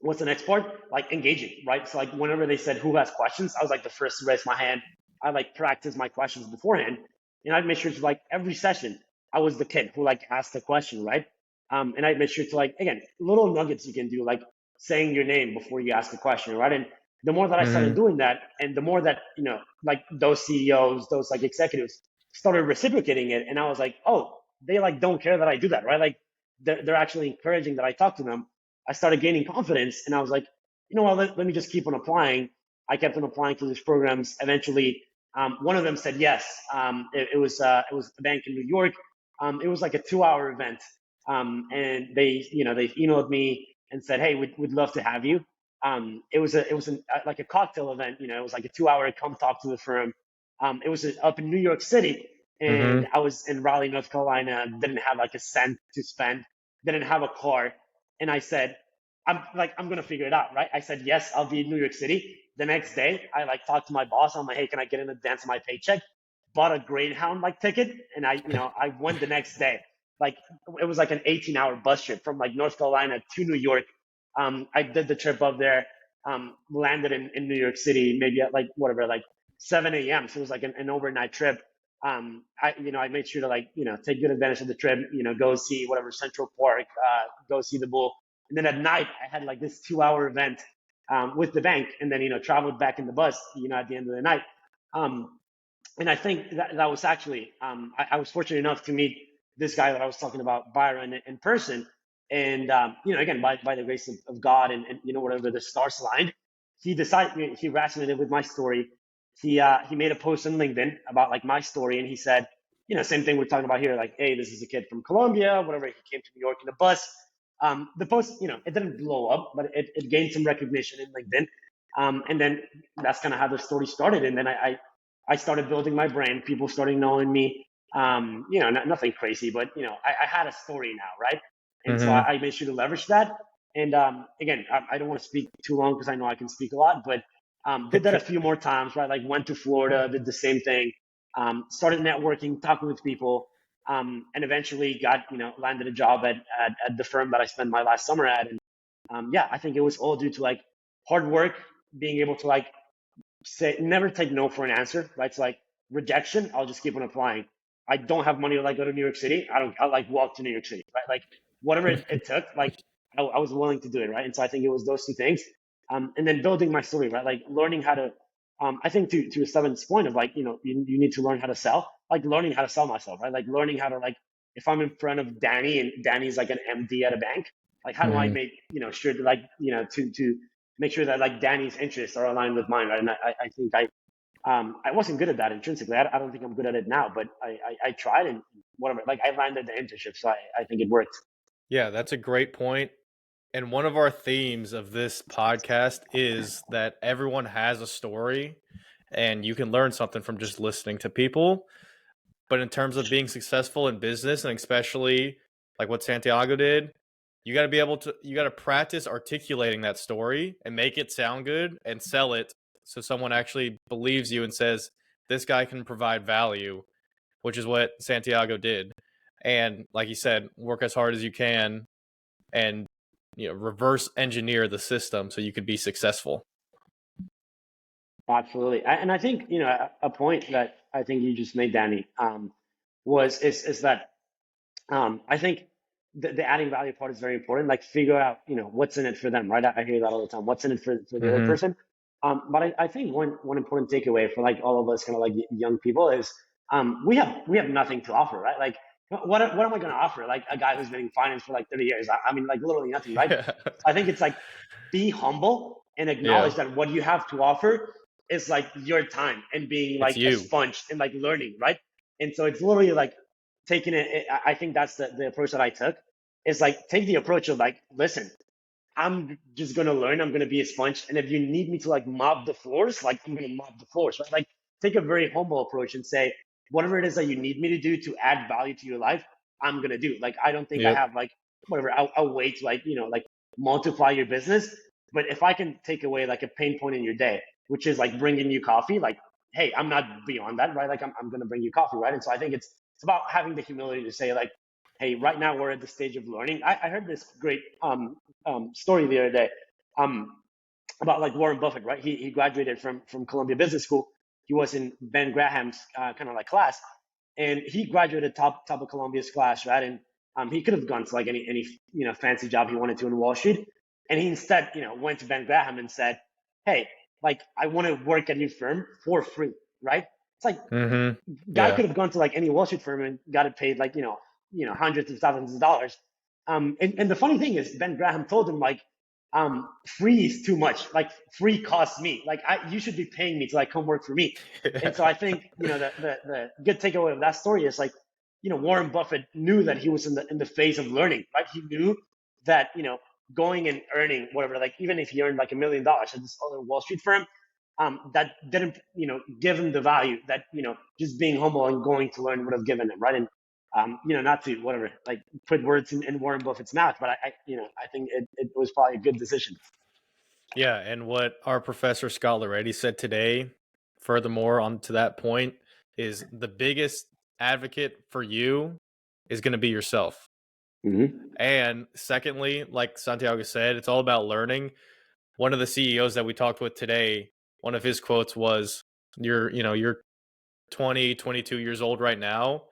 what's the next part? Like engaging, right? So like whenever they said who has questions, I was like the first to raise my hand. I like practiced my questions beforehand, and I'd make sure to like every session I was the kid who like asked the question, right? And I'd make sure to like, again, little nuggets you can do, like saying your name before you ask a question, right? And the more that I started doing that, and the more that like those CEOs, those like executives started reciprocating it, and I was like, oh, they like don't care that I do that, right? Like they're actually encouraging that I talk to them. I started gaining confidence, and I was like, let me just keep on applying. I kept on applying to these programs. Eventually, one of them said yes. It was a bank in New York. It was like a 2-hour event, and they emailed me and said, hey, we'd love to have you. It was like a cocktail event. It was like a 2-hour come talk to the firm. It was up in New York City, and I was in Raleigh, North Carolina. Didn't have like a cent to spend. Didn't have a car. And I said, I'm going to figure it out, right? I said, yes, I'll be in New York City. The next day, I like talked to my boss. I'm like, hey, can I get in advance of my paycheck? Bought a Greyhound like ticket. And I went the next day. Like it was like an 18-hour bus trip from like North Carolina to New York. I did the trip up there, landed in New York City, maybe at like whatever, like 7 a.m. So it was like an overnight trip. I made sure to like, take good advantage of the trip, go see whatever Central Park, go see the bull. And then at night, I had like this 2-hour event with the bank, and then traveled back in the bus, at the end of the night. And I think that was actually I was fortunate enough to meet this guy that I was talking about, Byron, in person. And again, by the grace of God and whatever the stars aligned, he resonated with my story. He made a post on LinkedIn about like my story, and he said, same thing we're talking about here, like, hey, this is a kid from Colombia, whatever. He came to New York in a bus. The post, it didn't blow up, but it gained some recognition in LinkedIn. And then that's kind of how the story started. And then I started building my brand. People started knowing me. Nothing crazy, but I had a story now, right? And so Mm-hmm. I made sure to leverage that. And again, I don't want to speak too long because I know I can speak a lot, but did that a few more times, right? Like went to Florida, did the same thing, started networking, talking with people, and eventually landed a job at the firm that I spent my last summer at. And yeah, I think it was all due to like hard work, being able to like say never take no for an answer, right? It's like rejection, I'll just keep on applying. I don't have money to like go to New York City. I like walk to New York City, right? Like whatever it took, like I was willing to do it, right? And so I think it was those two things. And then building my story, right? Like learning how to I think to Steven's point of like, you need to learn how to sell, like learning how to sell myself, right? Like learning how to like if I'm in front of Danny and Danny's like an MD at a bank, like how do I Mm-hmm. make, sure to like, to make sure that like Danny's interests are aligned with mine, right? And I think I wasn't good at that intrinsically. I don't think I'm good at it now, but I tried and whatever. Like I landed the internship, so I think it worked. Yeah, that's a great point. And one of our themes of this podcast is that everyone has a story and you can learn something from just listening to people. But in terms of being successful in business, and especially like what Santiago did, you got to practice articulating that story and make it sound good and sell it so someone actually believes you and says, this guy can provide value, which is what Santiago did. And like you said, work as hard as you can and reverse engineer the system so you could be successful. Absolutely, and I think a point that I think you just made, Danny, is that I think the adding value part is very important. Like figure out what's in it for them, right? I hear that all the time. What's in it for the other Mm-hmm. person? But I think one important takeaway for like all of us kind of like young people is we have nothing to offer, right? Like what am I going to offer? Like a guy who's been in finance for like 30 years. I mean, like literally nothing, right? Yeah. I think it's like be humble and Yeah. acknowledge that what you have to offer is like your time and being It's like a you. sponge and like learning, right? And so it's literally like taking it. I think that's the approach that I took is like take the approach of like, listen, I'm just gonna learn. I'm gonna be a sponge, and if you need me to like mop the floors, like I'm gonna mop the floors, right? Like take a very humble approach and say whatever it is that you need me to do to add value to your life, I'm gonna do. Like I don't think I Yep. have like whatever a way to like like multiply your business, but if I can take away like a pain point in your day, which is like bringing you coffee, like hey, I'm not beyond that, right? Like I'm gonna bring you coffee, right? And so I think it's about having the humility to say like, hey, right now we're at the stage of learning. I heard this great story the other day um, about like Warren Buffett, right? He graduated from Columbia Business School. He was in Ben Graham's kind of like class, and he graduated top of Columbia's class, right? And he could have gone to like any fancy job he wanted to in Wall Street, and he instead went to Ben Graham and said, "Hey, like I want to work at your firm for free, right?" It's like Mm-hmm. guy Yeah. could have gone to like any Wall Street firm and got it paid like hundreds of thousands of dollars. And the funny thing is, Ben Graham told him like, free is too much. Like free costs me. Like you should be paying me to like come work for me. And so I think the good takeaway of that story is like, Warren Buffett knew that he was in the phase of learning, right? He knew that going and earning whatever, like even if he earned like $1 million at this other Wall Street firm, that didn't give him the value that just being humble and going to learn would have given him, right? And not to whatever like put words in Warren Buffett's mouth, but I think it was probably a good decision. Yeah, and what our professor Scott Loretti said today, furthermore on to that point, is the biggest advocate for you is going to be yourself. Mm-hmm. And secondly, like Santiago said, it's all about learning. One of the CEOs that we talked with today, one of his quotes was, you're 20, 22 years old right now,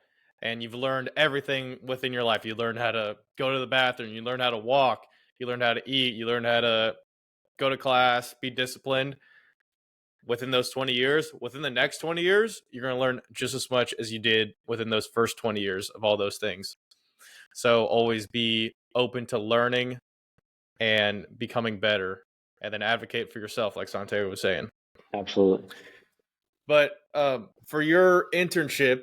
and you've learned everything within your life. You learned how to go to the bathroom, you learned how to walk, you learned how to eat, you learned how to go to class, be disciplined. Within those 20 years, within the next 20 years, you're going to learn just as much as you did within those first 20 years of all those things. So always be open to learning and becoming better, and then advocate for yourself, like Santiago was saying. Absolutely. But for your internship,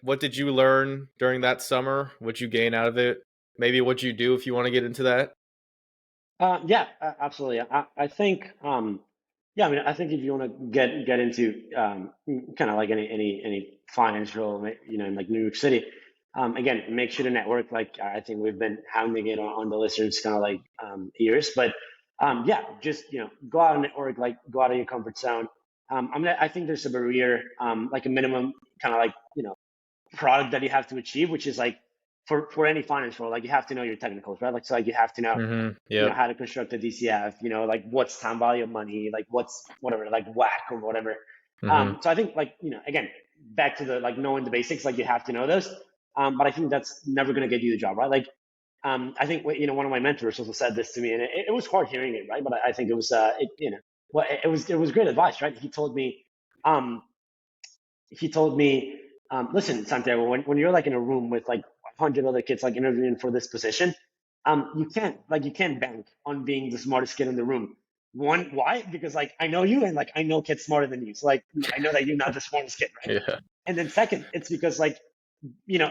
what did you learn during that summer? What'd you gain out of it? Maybe what you do if you want to get into that? Yeah, absolutely. I think Yeah, I mean, I think if you want to get into kind of like any financial, in like New York City, again, make sure to network. Like I think we've been hounding it on the listeners kind of like ears, but yeah, just go out and network, like go out of your comfort zone. I think there's a barrier, like a minimum kind of like product that you have to achieve, which is like for any finance role, like you have to know your technicals, right? Like so, like you have to know Yep. how to construct a DCF, like what's time value of money, like what's whatever, like whack or whatever. So I think like, again, back to the like knowing the basics, like you have to know those. But I think that's never going to get you the job, right? Like, I think, one of my mentors also said this to me and it was hard hearing it, right? But I think it was, it was great advice, right? Um, he told me, listen, Santiago, when you're like in a room with like 100 other kids like interviewing for this position, you can't bank on being the smartest kid in the room. One, why? Because like I know you and like I know kids smarter than you. So like I know that you're not the smartest kid, right? Yeah. And then second, it's because like,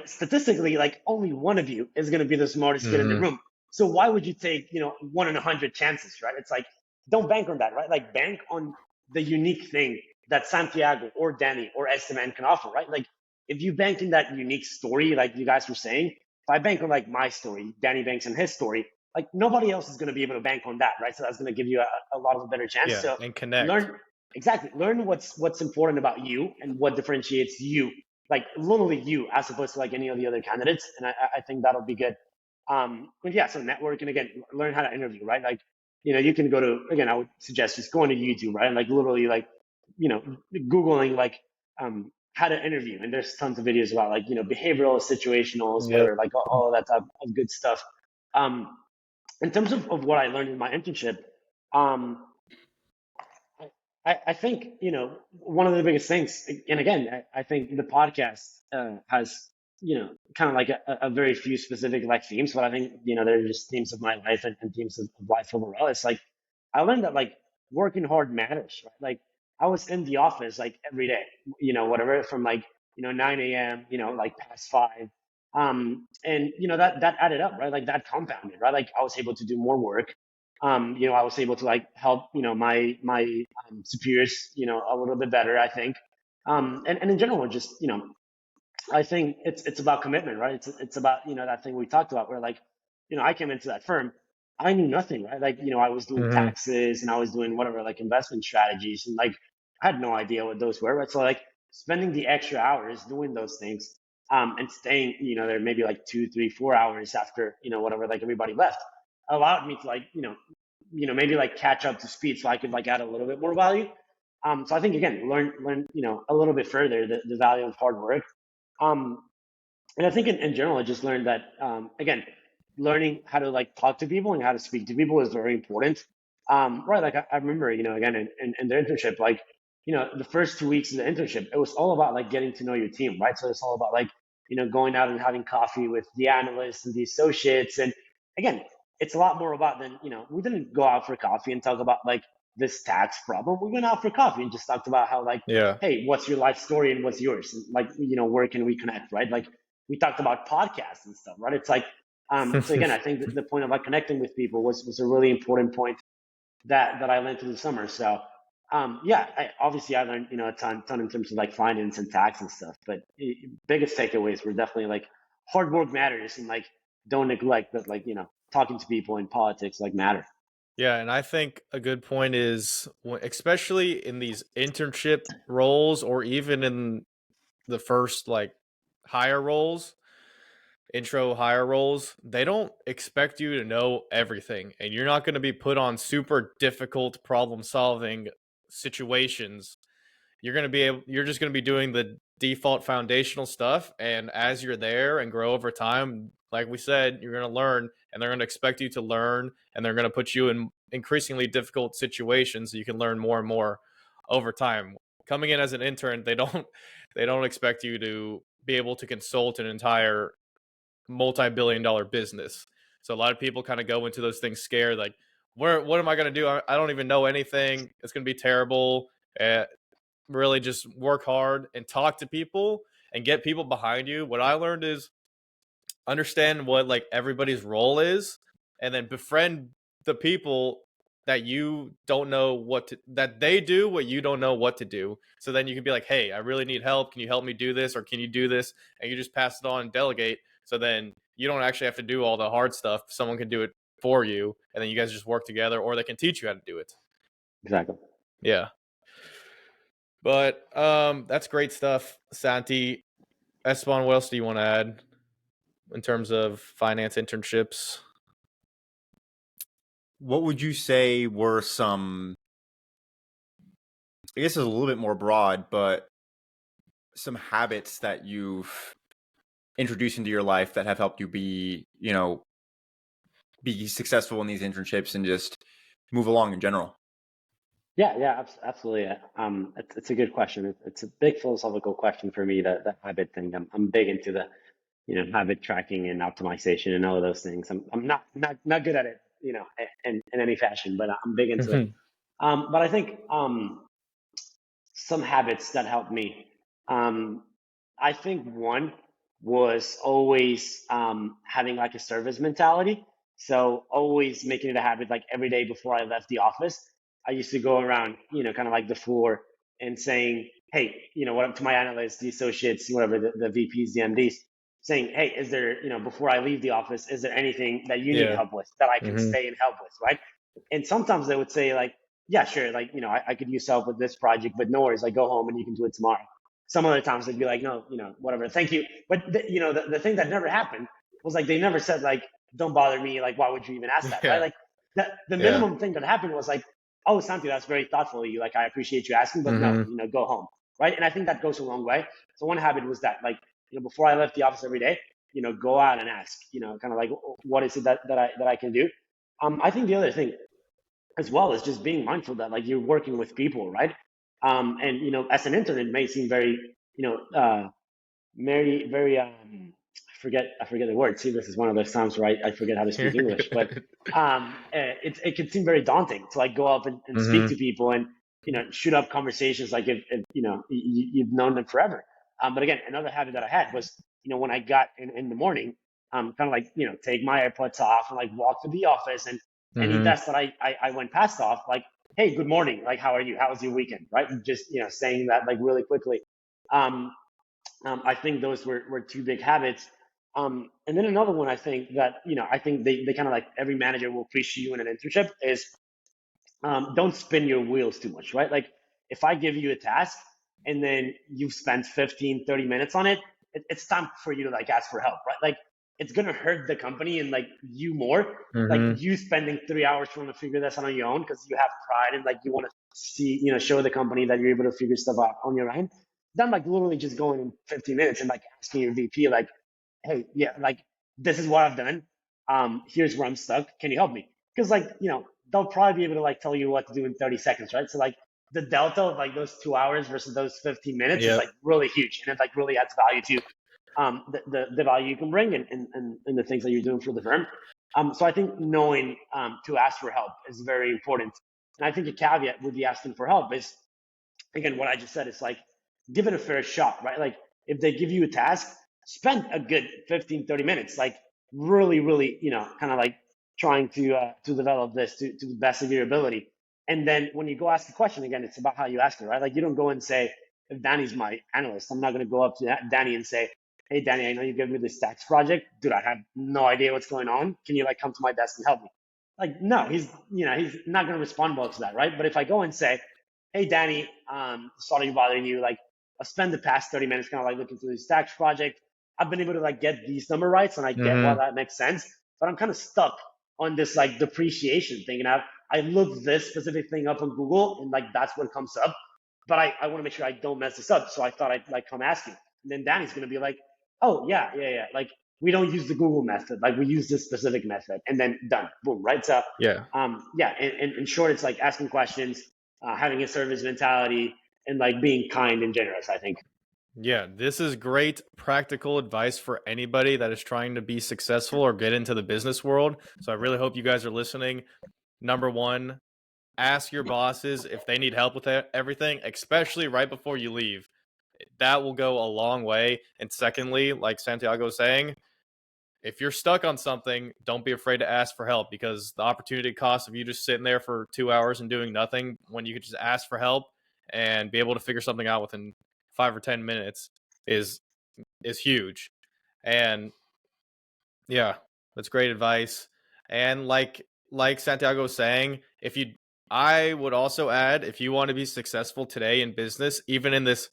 statistically, like only one of you is going to be the smartest kid in the room. So why would you take, 1 in 100 chances, right? It's like, don't bank on that, right? Like bank on the unique thing that Santiago or Danny or Esteban can offer, right? Like if you bank in that unique story, like you guys were saying, if I bank on like my story, Danny banks on his story, like nobody else is going to be able to bank on that, right? So that's going to give you a lot of a better chance. Yeah, So and connect. learn what's important about you and what differentiates you, like literally you, as opposed to like any of the other candidates. And I think that'll be good. But yeah, so networking again, learn how to interview, right? Like, you can go to, again, I would suggest just going to YouTube, right? And like literally like, Googling like how to interview. And there's tons of videos about like, behavioral, situationals, Yep. whatever, like all of that type of good stuff. Um, in terms of what I learned in my internship, um, I think, one of the biggest things, and again, I think the podcast has, kind of like a very few specific like themes, but I think, they're just themes of my life and themes of life overall. It's like, I learned that like working hard matters, right? Like I was in the office like every day, whatever from like, 9 a.m., like past 5. And, that added up, right? Like that compounded, right? Like I was able to do more work. I was able to like help, my superiors, a little bit better, I think. And in general, just, I think it's about commitment, right? It's about, that thing we talked about where like, I came into that firm, I knew nothing, right? Like, I was doing taxes and I was doing whatever, like investment strategies. And like, I had no idea what those were, right? So like spending the extra hours doing those things, and staying, there maybe like 2, 3, 4 hours after, whatever, like everybody left allowed me to like, maybe like catch up to speed so I could like add a little bit more value. So I think again, learn, a little bit further the value of hard work. Um, and I think in general, I just learned that, again, learning how to like talk to people and how to speak to people is very important. Right. Like I remember, again, in the internship, like, the first 2 weeks of the internship, it was all about like getting to know your team, right? So it's all about like, going out and having coffee with the analysts and the associates. And again, it's a lot more about than, we didn't go out for coffee and talk about like this tax problem. We went out for coffee and just talked about how like, Yeah. hey, what's your life story and what's yours? And like, where can we connect, right? Like we talked about podcasts and stuff, right? It's like, so again, I think that the point of like connecting with people was a really important point that I learned through the summer. So, yeah, obviously I learned, a ton in terms of like finance and tax and stuff, but biggest takeaways were definitely like hard work matters and like, don't neglect that, like, talking to people in politics like matter. Yeah, and I think a good point is, especially in these internship roles or even in the first like higher roles, intro higher roles, they don't expect you to know everything, and you're not going to be put on super difficult problem solving situations. You're just going to be doing the default foundational stuff, and as you're there and grow over time, like we said, you're going to learn, and they're going to expect you to learn, and they're going to put you in increasingly difficult situations so you can learn more and more over time. Coming in as an intern, they don't expect you to be able to consult an entire multi-billion-dollar business. So a lot of people kind of go into those things scared, like, what am I going to do? I don't even know anything. It's going to be terrible. Really just work hard and talk to people and get people behind you. What I learned is understand what like everybody's role is, and then befriend the people that you don't know that they do what you don't know what to do. So then you can be like, hey, I really need help. Can you help me do this? Or can you do this? And you just pass it on and delegate. So then you don't actually have to do all the hard stuff. Someone can do it for you. And then you guys just work together, or they can teach you how to do it. Exactly. Yeah. But that's great stuff, Santi. Esteban, what else do you want to add in terms of finance internships? What would you say were some, I guess it's a little bit more broad, but some habits that you've introduced into your life that have helped you be, be successful in these internships and just move along in general? Yeah, absolutely. It's a good question. It's a big philosophical question for me, the habit thing. I'm big into the, habit tracking and optimization and all of those things. I'm not good at it, in any fashion, but I'm big into it. But I think some habits that helped me. I think one was always having like a service mentality. So always making it a habit, like every day before I left the office, I used to go around, kind of like the floor and saying, hey, what up to my analysts, the associates, whatever, the VPs, the MDs, saying, hey, is there, before I leave the office, is there anything that you need help with that I can stay and help with, right? And sometimes they would say like, yeah, sure, like, I could use help with this project, but no worries, like go home and you can do it tomorrow. Some other times they'd be like, no, whatever, thank you. But the thing that never happened was like, they never said like, don't bother me. Like, why would you even ask that? Right? Like the minimum thing that happened was like, oh, Santi, that's very thoughtful of you. Like, I appreciate you asking, but no, go home. Right. And I think that goes a long way. So one habit was that, like, before I left the office every day, go out and ask, kind of like, what is it that I can do? I think the other thing as well is just being mindful that like you're working with people, right? And as an intern, it may seem very, very I forget the word. See, this is one of those times where I forget how to speak English, but it can seem very daunting to like go up and speak to people and shoot up conversations like if you've known them forever. But again, another habit that I had was when I got in the morning, kind of like take my AirPods off and like walk to the office, and any desk that I went past off, like, hey, good morning, like how are you? How was your weekend? Right? And just saying that like really quickly. I think those were two big habits. And then another one, I think that, I think they kind of like every manager will appreciate you in an internship is don't spin your wheels too much, right? Like if I give you a task and then you've spent 15, 30 minutes on it, it's time for you to like ask for help, right? Like it's going to hurt the company and like you more, like you spending 3 hours trying to figure this out on your own because you have pride and like you want to see, show the company that you're able to figure stuff out on your own. Then like literally just going in 15 minutes and like asking your VP, like, hey, yeah, like this is what I've done. Here's where I'm stuck. Can you help me? Because like, they'll probably be able to like tell you what to do in 30 seconds, right? So like the delta of like those 2 hours versus those 15 minutes is like really huge. And it like really adds value to the value you can bring and the things that you're doing for the firm. So I think knowing to ask for help is very important. And I think a caveat with the asking for help is, again, what I just said is like, give it a fair shot, right? Like if they give you a task, spend a good 15, 30 minutes, like really, really, kind of like trying to develop this to the best of your ability. And then when you go ask the question, again, it's about how you ask it, right? Like you don't go and say, if Danny's my analyst, I'm not going to go up to Danny and say, hey, Danny, I know you gave me this tax project. Dude, I have no idea what's going on. Can you like come to my desk and help me? Like, no, he's not going to respond well to that, right? But if I go and say, hey, Danny, sorry bothering you. Like, I spent the past 30 minutes kind of like looking through this tax project. I've been able to like get these number rights and I get why that makes sense. But I'm kind of stuck on this like depreciation thing. And I looked this specific thing up on Google and like that's what comes up. But I want to make sure I don't mess this up. So I thought I'd like come ask you. And then Danny's going to be like, oh, yeah. Like, we don't use the Google method. Like, we use this specific method. And then done. Boom. Right. So, in short, it's like asking questions, having a service mentality, and like being kind and generous, I think. Yeah, this is great practical advice for anybody that is trying to be successful or get into the business world. So I really hope you guys are listening. Number one, ask your bosses if they need help with everything, especially right before you leave. That will go a long way. And secondly, like Santiago was saying, if you're stuck on something, don't be afraid to ask for help, because the opportunity cost of you just sitting there for 2 hours and doing nothing when you could just ask for help and be able to figure something out within 5 or 10 minutes is huge. And yeah, that's great advice. And like Santiago was saying, I would also add, if you want to be successful today in business, even in this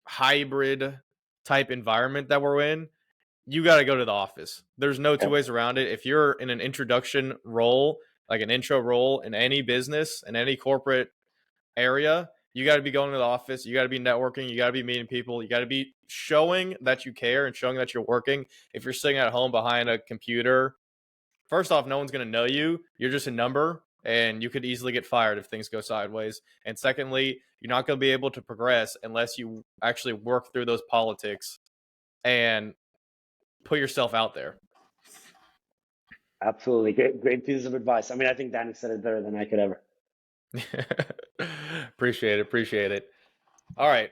hybrid type environment that we're in, you got to go to the office. There's no two ways around it. If you're in an introduction role, like an intro role in any business, in any corporate area, you got to be going to the office. You got to be networking. You got to be meeting people. You got to be showing that you care and showing that you're working. If you're sitting at home behind a computer, first off, no one's going to know you. You're just a number, and you could easily get fired if things go sideways. And secondly, you're not going to be able to progress unless you actually work through those politics and put yourself out there. Absolutely. Great piece of advice. I mean, I think Danny said it better than I could ever. Appreciate it. All right.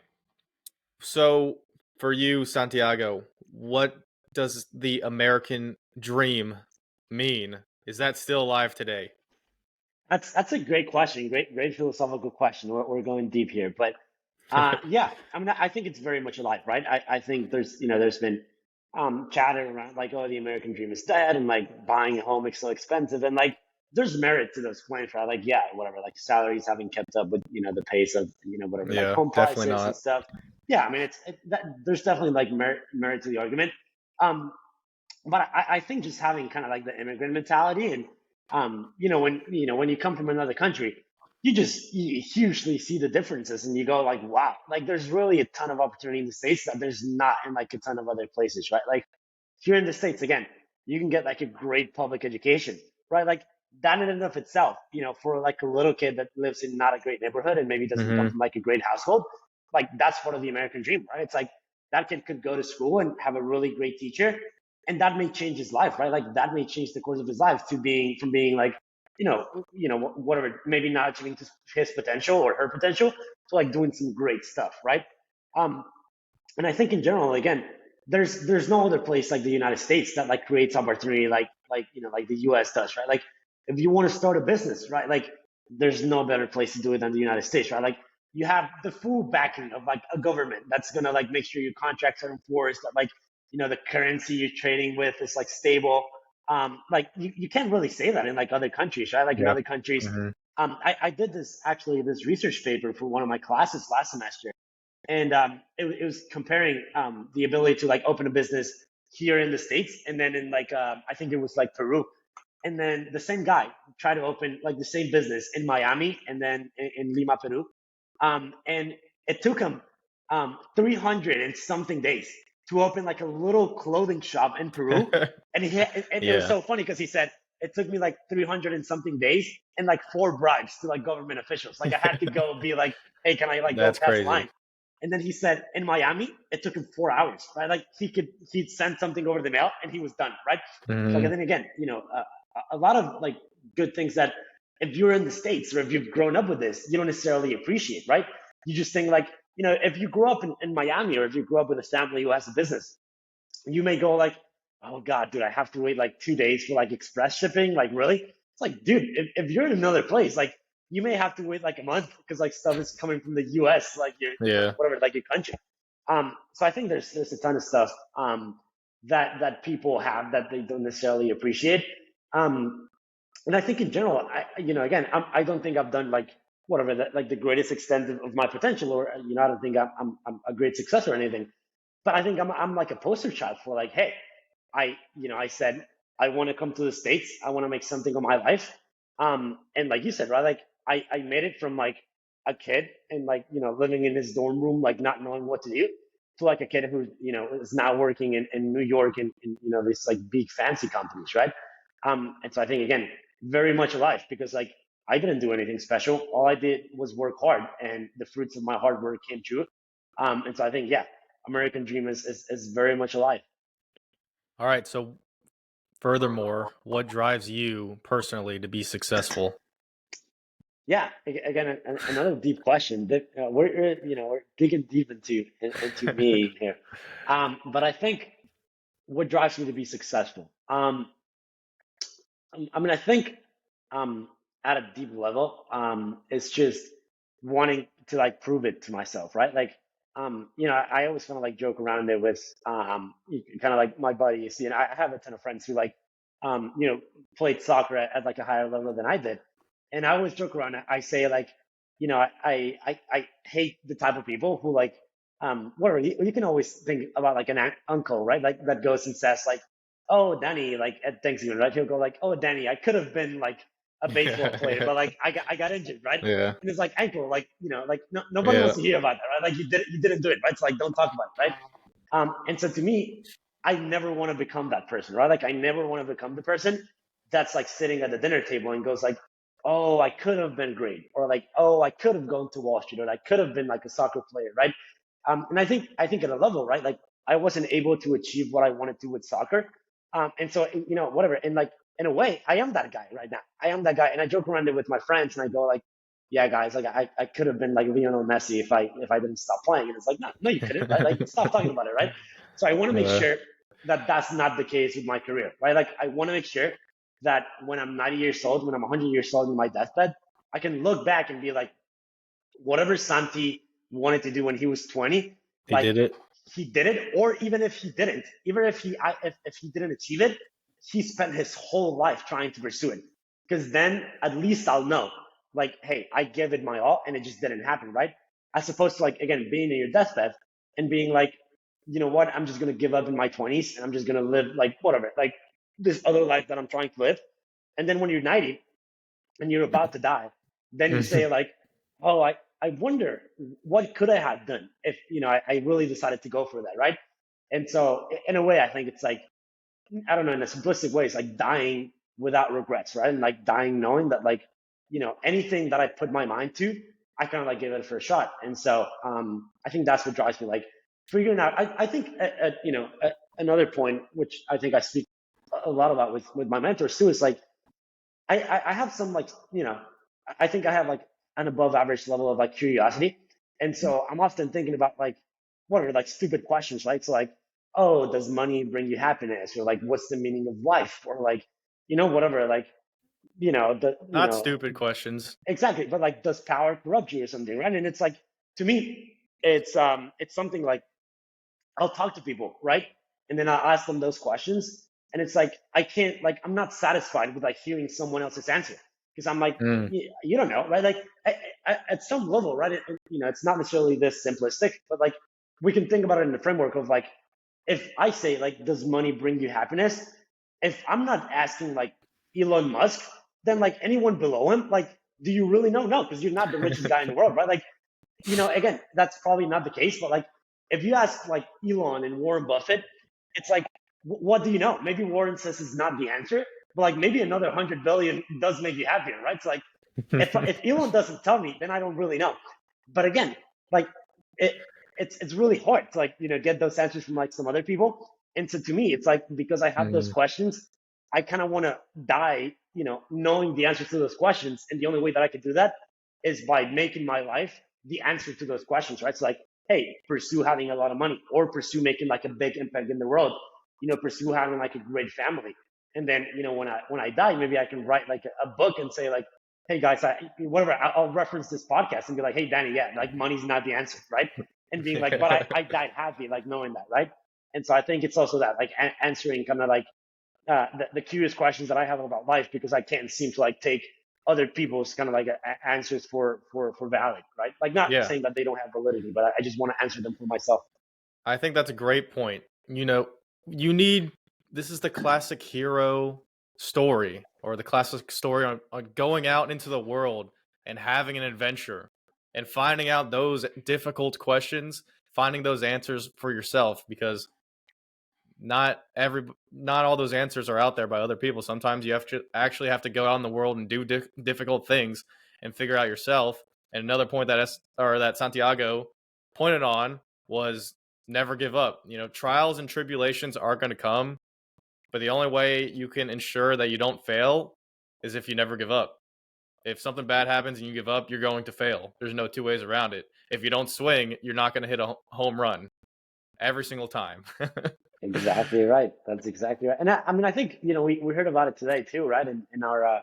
So for you, Santiago, what does the American dream mean? Is that still alive today? That's a great question. Great philosophical question. We're going deep here, but yeah, I mean, I think it's very much alive, right? I think there's been chatter around like, oh, the American dream is dead, and like buying a home is so expensive, and like there's merit to those claims, right? Like, yeah, whatever, like salaries haven't kept up with the pace of whatever, like home definitely prices and not. stuff. Yeah, I mean, there's definitely like merit to the argument. Um, but I think just having kind of like the immigrant mentality, and when you come from another country, you hugely see the differences, and you go like, wow, like there's really a ton of opportunity in the States that there's not in like a ton of other places, right? Like here in the States, again, you can get like a great public education, right? Like that in and of itself, for like a little kid that lives in not a great neighborhood and maybe doesn't come Mm-hmm. from like a great household, like that's part of the American dream, right? It's like that kid could go to school and have a really great teacher, and that may change his life, right? Like that may change the course of his life to being from being like, whatever, maybe not achieving his potential or her potential, to like doing some great stuff, right? Um, and I think in general, again, there's no other place like the United States that like creates opportunity like the US does, right? Like if you want to start a business, right? Like there's no better place to do it than the United States, right? Like you have the full backing of like a government that's gonna like make sure your contracts are enforced, that like the currency you're trading with is like stable. Like you can't really say that in like other countries, right? Like in Yeah. other countries, Mm-hmm. I did this research paper for one of my classes last semester, and it was comparing the ability to like open a business here in the States, and then in like I think it was like Peru, and then the same guy tried to open like the same business in Miami and then in Lima, Peru, and it took him 300 and something days to open like a little clothing shop in Peru, and it was Yeah, so funny because he said it took me like 300 and something days and like 4 bribes to like government officials. Like I had to go be like, hey, can I like go that's past the crazy. line? And then he said in Miami, it took him 4 hours, right? Like he'd send something over the mail and he was done, right? So Mm-hmm. then again, a lot of like good things that if you're in the States or if you've grown up with this, you don't necessarily appreciate, right? You just think like, if you grew up in Miami, or if you grew up with a family who has a business, you may go like, oh God, dude, I have to wait like 2 days for like express shipping. Like really? It's like, dude, if you're in another place, like you may have to wait like a month because like stuff is coming from the US, like Yeah. whatever, like your country. So I think there's a ton of stuff that people have that they don't necessarily appreciate. And I think in general, again, I don't think I've done like whatever like the greatest extent of my potential, or I don't think I'm a great success or anything. But I think I'm like a poster child for like, hey, I said I want to come to the States. I want to make something of my life. And like you said, right, like I made it from like a kid and like living in his dorm room, like not knowing what to do, to like a kid who is now working in New York in these like big fancy companies, right? And so I think again, very much alive, because like I didn't do anything special. All I did was work hard, and the fruits of my hard work came true. And so I think, yeah, American dream is very much alive. All right. So, furthermore, what drives you personally to be successful? Yeah, again, another deep question that we're digging deep into me here. But I think what drives me to be successful? I mean, I think um, at a deep level, it's just wanting to like prove it to myself, right? Like, I always kind of like joke around there with kind of like my buddies. I have a ton of friends who like, played soccer at like a higher level than I did, and I always joke around. I say like, I hate the type of people who like, whatever. You can always think about like an uncle, right? Like that goes and says like, oh, Danny, like at Thanksgiving, right? He'll go like, oh, Danny, I could have been like a baseball player, but like I got injured, right? Yeah. And it's like ankle, like like nobody Yeah. wants to hear about that, right? Like you didn't do it, right? It's like don't talk about it, right? And so to me, I never want to become that person, right? Like I never want to become the person that's like sitting at the dinner table and goes like, oh, I could have been great, or like, oh, I could have gone to Wall Street, or I could have been like a soccer player, right? And I think at a level, right? Like I wasn't able to achieve what I wanted to with soccer, and so whatever, and like in a way, I am that guy right now. I am that guy, and I joke around it with my friends, and I go like, yeah, guys, like I could have been like Lionel Messi if I didn't stop playing, and it's like no, you couldn't, right? Like stop talking about it, right? So I want to make sure that that's not the case with my career, right? Like I want to make sure that when I'm 90 years old, when I'm 100 years old in my deathbed, I can look back and be like, whatever Santi wanted to do when he was 20, He like did it. he did it, or even if he didn't, even if he didn't achieve it, he spent his whole life trying to pursue it. Because then at least I'll know, like, hey, I gave it my all and it just didn't happen, right? As opposed to like again being in your deathbed and being like, you know what, I'm just gonna give up in my 20s and I'm just gonna live like whatever, like this other life that I'm trying to live. And then when you're 90 and you're about to die, then you say like, oh, I wonder what could I have done if I really decided to go for that, right? And so in a way, I think it's like, I don't know, in a simplistic way, it's like dying without regrets, right? And like dying knowing that like anything that I put my mind to, I kind of like give it a first shot. And so I think that's what drives me, like figuring out. I think another point which I think I speak a lot about with my mentors too is like I have some like I think I have like an above average level of like curiosity, and so I'm often thinking about like what are like stupid questions, right? So like, oh, does money bring you happiness, or like what's the meaning of life, or like whatever, like the Not stupid questions. exactly, but like does power corrupt you or something, right? And it's like to me, it's something like I'll talk to people, right? And then I'll ask them those questions. And it's like, I can't, like, I'm not satisfied with like hearing someone else's answer because I'm like, Mm. you don't know, right? Like, at some level, right? It's not necessarily this simplistic, but like, we can think about it in the framework of like, if I say, like, does money bring you happiness? If I'm not asking like Elon Musk, then like anyone below him, like, do you really know? No, because you're not the richest guy in the world, right? Like, again, that's probably not the case, but like if you ask like Elon and Warren Buffett, it's like, what do you know? Maybe Warren says it's not the answer, but like maybe another 100 billion does make you happier, right? It's like if Elon doesn't tell me, then I don't really know. But again, like it, it's really hard to like get those answers from like some other people. And so to me, it's like because I have those Mm. questions, I kind of want to die, knowing the answers to those questions. And the only way that I could do that is by making my life the answer to those questions, right? So like, hey, pursue having a lot of money, or pursue making like a big impact in the world, pursue having like a great family. And then, when I die, maybe I can write like a book and say like, hey guys, I'll reference this podcast and be like, hey Danny, yeah, like money's not the answer, right? And being like, but I died happy, like knowing that, right? And so I think it's also that like answering kind of like the curious questions that I have about life, because I can't seem to like take other people's kind of like answers for valid, right? Like not Yeah. saying that they don't have validity, but I just want to answer them for myself. I think that's a great point. This is the classic hero story, or the classic story on going out into the world and having an adventure and finding out those difficult questions, finding those answers for yourself, because not all those answers are out there by other people. Sometimes you actually have to go out in the world and do difficult things and figure out yourself. And another point that Santiago pointed on was never give up. Trials and tribulations are going to come, but the only way you can ensure that you don't fail is if you never give up. If something bad happens and you give up, you're going to fail. There's no two ways around it. If you don't swing, you're not going to hit a home run every single time. Exactly right. That's exactly right. And I mean, I think, we heard about it today too, right? In our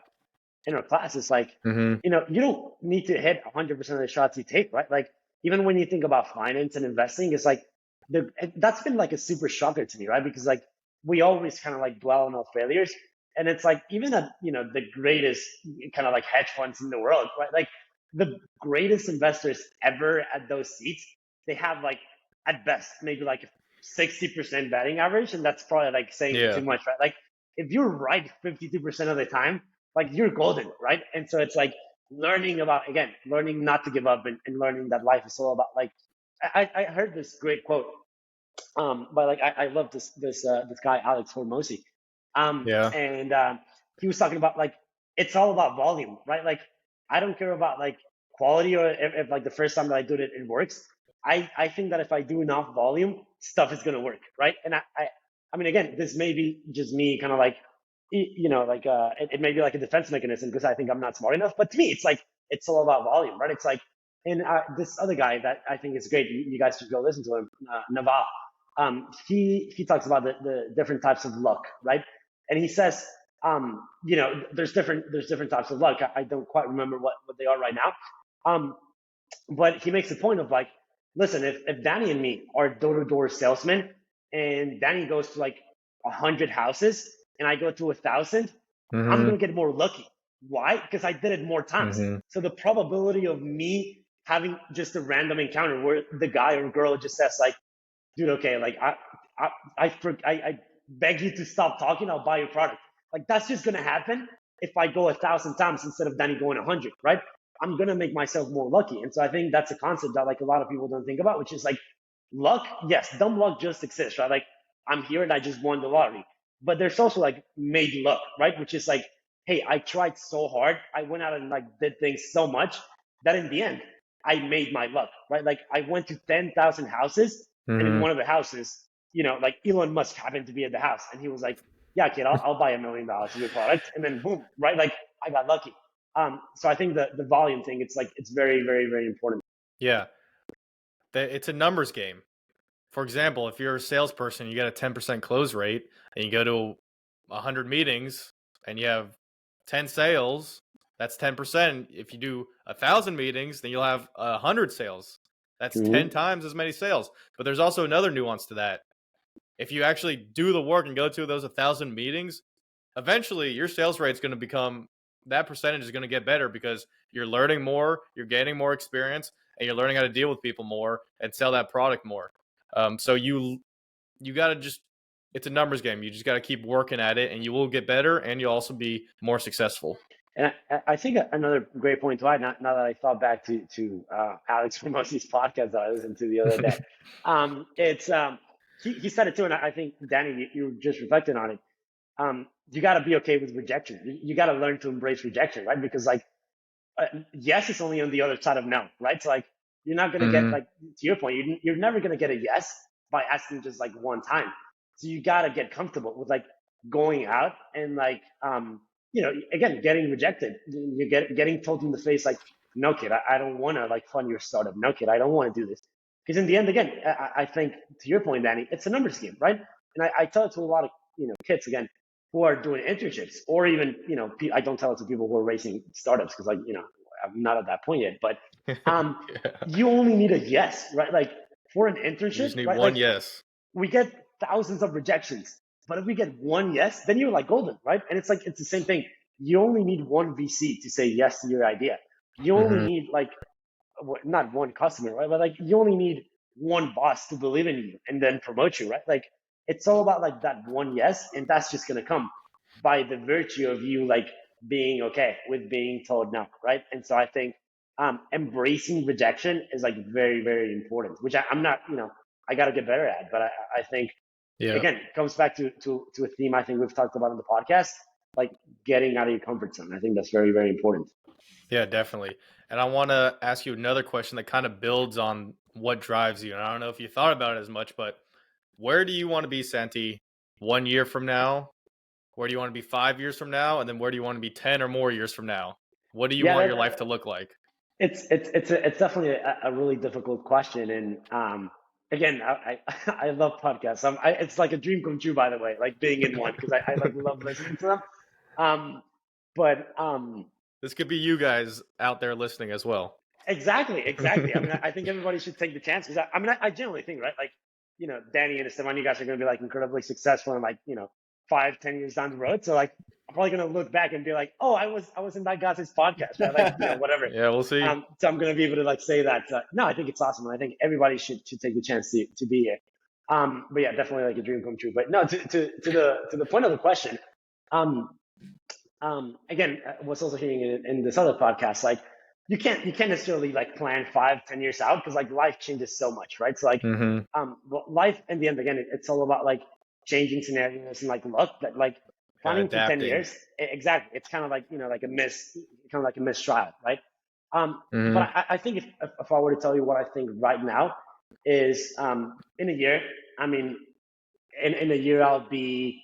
class, it's like, Hmm. you don't need to hit 100% of the shots you take, right? Like, even when you think about finance and investing, it's like that's been like a super shocker to me, right? Because like we always kind of like dwell on our failures, and it's like even at the greatest kind of like hedge funds in the world, right? Like the greatest investors ever at those seats, they have like at best maybe like 60% batting average, and that's probably like saying too Yeah. much, right? Like if you're right 52% of the time, like you're golden, right? And so it's like learning not to give up, and learning that life is all about like I heard this great quote by like I love this guy Alex Hormozy, Yeah. and he was talking about like it's all about volume, right? Like I don't care about like quality, or if like the first time that I do it it works. I think that if I do enough volume, stuff is gonna work, right? And I mean again, this may be just me kind of like like it may be like a defense mechanism because I think I'm not smart enough, but to me it's like it's all about volume, right? It's like and this other guy that I think is great, you guys should go listen to him, Naval. He talks about the different types of luck, right? And he says, there's different types of luck. I don't quite remember what they are right now. But he makes the point of like, listen, if Danny and me are door-to-door salesmen, and Danny goes to like 100 houses and I go to 1,000, I'm Hmm. gonna get more lucky. Why? Because I did it more times. Hmm. So the probability of me having just a random encounter where the guy or girl just says like, dude, okay, like I beg you to stop talking. I'll buy your product. Like that's just gonna happen if I go 1,000 times instead of Danny going 100, right? I'm gonna make myself more lucky, and so I think that's a concept that like a lot of people don't think about, which is like luck. Yes, dumb luck just exists, right? Like I'm here and I just won the lottery, but there's also like made luck, right? Which is like, hey, I tried so hard, I went out and like did things so much that in the end I made my luck, right? Like I went to 10,000 houses, and in Hmm. one of the houses, like Elon Musk happened to be at the house, and he was like, "Yeah, kid, I'll buy $1 million of your product," and then boom, right? Like I got lucky. So I think the volume thing, it's like it's very, very, very important. Yeah. It's a numbers game. For example, if you're a salesperson, you get a 10% close rate, and you go to 100 meetings and you have 10 sales, that's 10%. If you do 1,000 meetings, then you'll have 100 sales. That's 10 Mm-hmm. times as many sales. But there's also another nuance to that. If you actually do the work and go to those 1,000 meetings, eventually your sales rate is going to become, that percentage is going to get better because you're learning more, you're gaining more experience, and you're learning how to deal with people more and sell that product more. So you got to just, it's a numbers game. You just got to keep working at it, and you will get better, and you'll also be more successful. And I think another great point to add, now that I thought back to Alex Ramos's podcast that I listened to the other day, it's he said it too, and I think Danny, you just reflected on it. You got to be okay with rejection. You got to learn to embrace rejection, right? Because like yes is only on the other side of no, right? So like you're not gonna get Hmm. like to your point, you're never gonna get a yes by asking just like one time. So you gotta get comfortable with like going out and like again getting rejected. You getting told in the face like, no kid, I don't want to like fund your startup. No kid, I don't want to do this. Because in the end, again, I think to your point, Danny, it's a numbers game, right? And I tell it to a lot of kids again who are doing internships, or even I don't tell it to people who are racing startups because like I'm not at that point yet. But um, Yeah. you only need a yes, right? Like for an You internship, just need right? one Like yes. we get thousands of rejections, but if we get one yes, then you're like golden, right? And it's like it's the same thing. You only need one VC to say yes to your idea. You only Hmm. need like not one customer, right? But like you only need one boss to believe in you and then promote you, right? Like it's all about like that one yes, and that's just gonna come by the virtue of you like being okay with being told no, right? And so I think embracing rejection is like very, very important, which I'm not, I got to get better at, but I think Yeah. again it comes back to a theme I think we've talked about in the podcast, like getting out of your comfort zone. I think that's very, very important. Yeah, definitely. And I want to ask you another question that kind of builds on what drives you. And I don't know if you thought about it as much, but where do you want to be, Santi, 1 year from now? Where do you want to be 5 years from now? And then where do you want to be 10 or more years from now? What do you Yeah, want your life to look like? it's definitely a really difficult question, and again, I love podcasts. It's like a dream come true, by the way, like being in one, because I like love listening to them. Um, but This could be you guys out there listening as well. exactly. I mean, I think everybody should take the chance, because I genuinely think, right, like, Danny and Esteban, you guys are going to be like incredibly successful in like 5-10 years down the road. So like, I'm probably going to look back and be like, oh, I was in that guy's podcast, right? Like, whatever. Yeah, we'll see. So I'm going to be able to like say that. No, I think it's awesome, and I think everybody should take the chance to be here. But yeah, definitely like a dream come true. But no, to the point of the question. Um, Again, what's also hearing in this other podcast, like you can't necessarily like plan 5-10 years out, because like life changes so much, right? So like, well, life in the end, again, it's all about like changing scenarios and like luck. That like planning for 10 years, exactly. It's kind of like like a mistrial, right? But I think if I were to tell you what I think right now is, in a year, I mean, in a year I'll be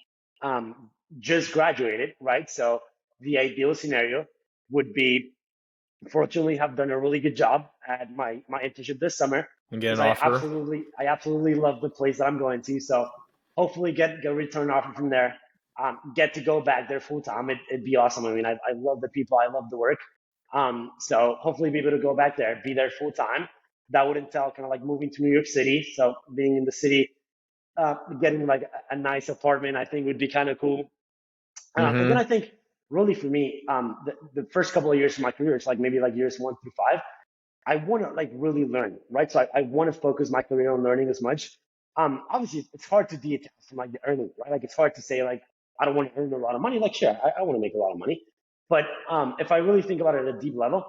just graduated, right? So the ideal scenario would be, fortunately, have done a really good job at my internship this summer. And get an I offer. absolutely love the place that I'm going to. So hopefully get a return offer from there. Get to go back there full time. It'd be awesome. I mean, I love the people. I love the work. So hopefully be able to go back there, be there full time. That would entail kind of like moving to New York City. So being in the city, getting like a nice apartment, I think would be kind of cool. And then I think really for me, the first couple of years of my career, it's like maybe like years 1 through 5, I want to like really learn, right? So I want to focus my career on learning as much. Obviously, it's hard to detach from like the earning, right? Like it's hard to say like I don't want to earn a lot of money. Like sure, I want to make a lot of money, but if I really think about it at a deep level,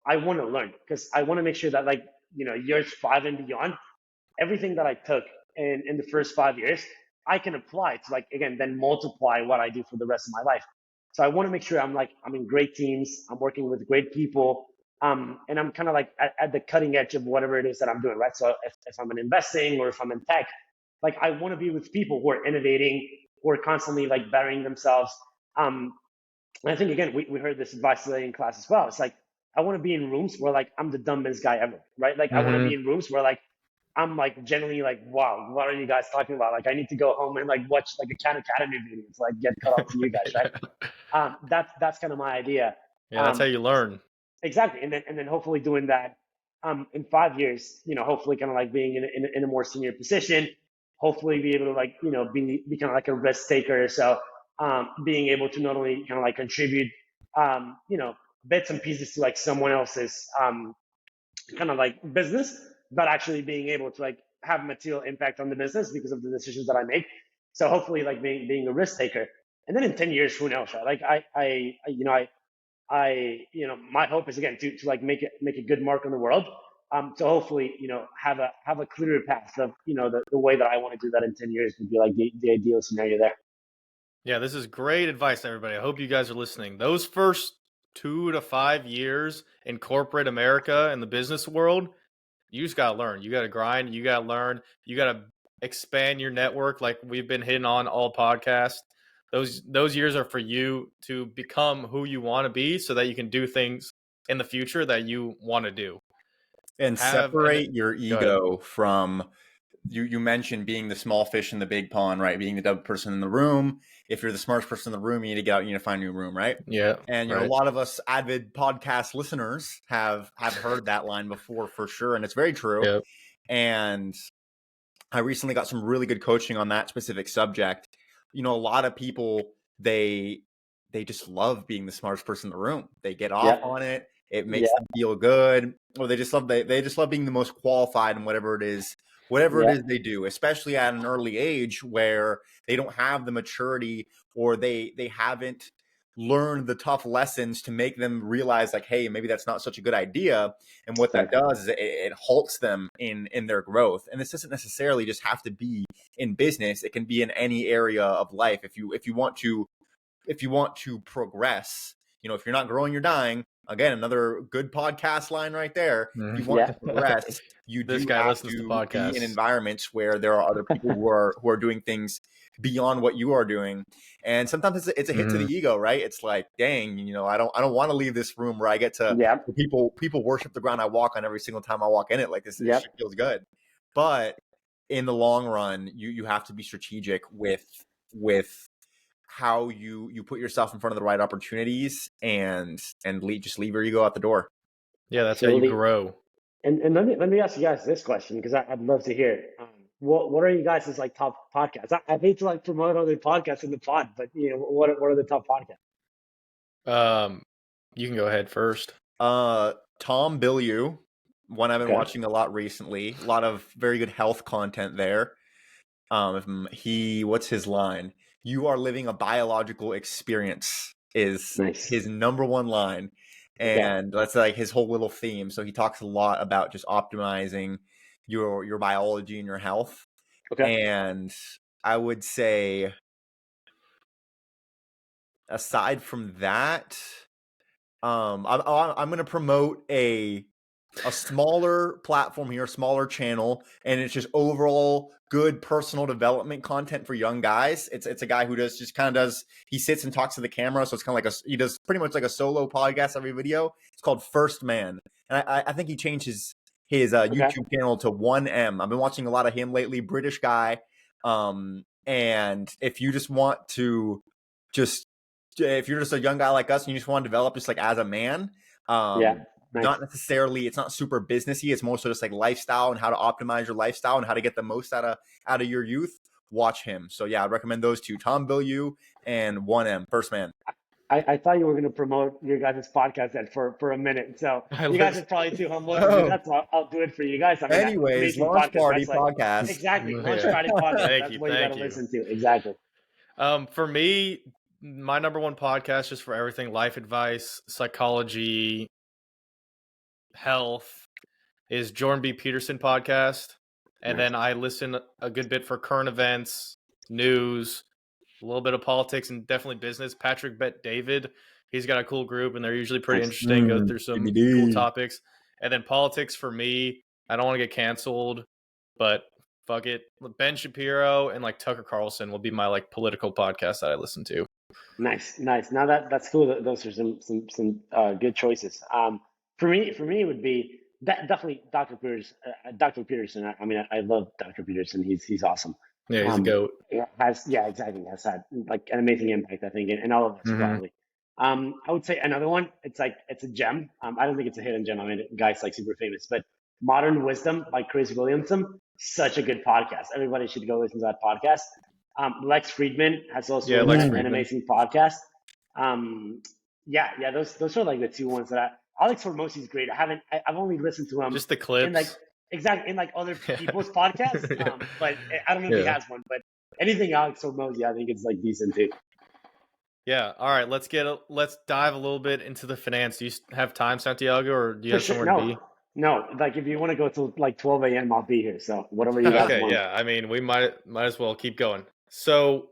I want to learn, because I want to make sure that like years 5 and beyond, everything that I took in the first 5 years, I can apply to like again then multiply what I do for the rest of my life. So I want to make sure I'm in great teams, I'm working with great people, and I'm kind of like at the cutting edge of whatever it is that I'm doing, right? So if I'm in investing or if I'm in tech, like I want to be with people who are innovating, who are constantly like bettering themselves. And I think again we heard this advice today in class as well. It's like I want to be in rooms where like I'm the dumbest guy ever, right? Like I want to be in rooms where like I'm like generally like, wow, what are you guys talking about? Like I need to go home and like watch like a Khan Academy video to like get caught up to you guys, right? That's kind of my idea. Yeah, that's how you learn. Exactly, and then hopefully doing that in 5 years, hopefully kind of like being in a more senior position, hopefully be able to like be kind of like a risk taker. So being able to not only kind of like contribute bits and pieces to like someone else's kind of like business, but actually being able to like have material impact on the business because of the decisions that I make. So hopefully like being a risk taker. And then in 10 years, who knows, right? Like my hope is again to like make a good mark on the world. So hopefully, have a clearer path of, the way that I want to do that in 10 years would be like the ideal scenario there. Yeah, this is great advice, everybody. I hope you guys are listening. Those first 2 to 5 years in corporate America and the business world, you just got to learn. You got to grind. You got to learn. You got to expand your network like we've been hitting on all podcasts. Those years are for you to become who you want to be so that you can do things in the future that you want to do. And separate your ego from, you mentioned being the small fish in the big pond, right? Being the dumb person in the room. If you're the smartest person in the room, you need to get out, you need to find a new room, right? Yeah. And a lot of us avid podcast listeners have heard that line before for sure. And it's very true. Yep. And I recently got some really good coaching on that specific subject. A lot of people, they just love being the smartest person in the room. They get off on it. It makes them feel good. Or they just love being the most qualified in whatever it is they do, especially at an early age where they don't have the maturity or they haven't learned the tough lessons to make them realize like, hey, maybe that's not such a good idea. And what that does is it halts them in their growth. And this doesn't necessarily just have to be in business. It can be in any area of life. If you want to progress, if you're not growing, you're dying. Again, another good podcast line right there. If you want to progress, you do have to be in environments where there are other people who are doing things beyond what you are doing. And sometimes it's a hit to the ego, right? It's like, dang, I don't want to leave this room where I get to people worship the ground I walk on every single time I walk in it. Like this shit feels good. But in the long run, you have to be strategic with how you put yourself in front of the right opportunities and just leave your ego at the door. Yeah, that's how you grow. And let me ask you guys this question, because I'd love to hear it. What are you guys' like top podcasts? I hate to like promote other podcasts in the pod, but what are the top podcasts? You can go ahead first. Tom Bilyeu, one I've been watching a lot recently. A lot of very good health content there. What's his line? You are living a biological experience is his number one line. And that's like his whole little theme. So he talks a lot about just optimizing your biology and your health. And I would say, aside from that, I'm going to promote a smaller platform here, a smaller channel, and it's just overall good personal development content for young guys. It's a guy who he sits and talks to the camera, so it's kind of like he does pretty much like a solo podcast every video. It's called First Man, and I think he changed his YouTube channel to 1M. I've been watching a lot of him lately, British guy. And if you just want to if you're just a young guy like us and you just want to develop just like as a man, not necessarily, it's not super businessy. It's more so just like lifestyle and how to optimize your lifestyle and how to get the most out of your youth. Watch him. So yeah, I'd recommend those two, Tom Bilyeu and 1M, First Man. I thought you were going to promote your guys' podcast then for a minute. So you guys are probably too humble to do that. So I'll do it for you guys. Anyways, Launch Party podcast. Exactly. Launch Party podcast. That's what you got to listen to. Exactly. For me, my number one podcast, just for everything, life advice, psychology, health, is Jordan B. Peterson podcast. And then I listen a good bit for current events, news, a little bit of politics, and definitely business. Patrick Bet David, he's got a cool group, and they're usually pretty interesting. Go through some cool topics. And then politics for me, I don't want to get canceled, but fuck it. Ben Shapiro and like Tucker Carlson will be my like political podcast that I listen to. Nice. Now that's cool. Those are some good choices. For me, it would be definitely Dr. Peterson. I mean, I love Dr. Peterson. He's awesome. Yeah, he's a goat. Exactly. Has had like an amazing impact, I think, in all of us probably. I would say another one. It's a gem. I don't think it's a hidden gem. I mean, guy's like super famous, but Modern Wisdom by Chris Williamson, such a good podcast. Everybody should go listen to that podcast. Lex Friedman has also an amazing podcast. Those are like the two ones that Alex Hormozi is great. I've only listened to him just the clips in like other people's podcasts, but I don't know if he has one. But anything Alex Hormozi, I think it's like decent too. Yeah. All right. Let's dive a little bit into the finance. Do you have time, Santiago, or do you have somewhere to be? No, like if you want to go till like 12 a.m., I'll be here. So whatever you guys want. Yeah. I mean, we might as well keep going. So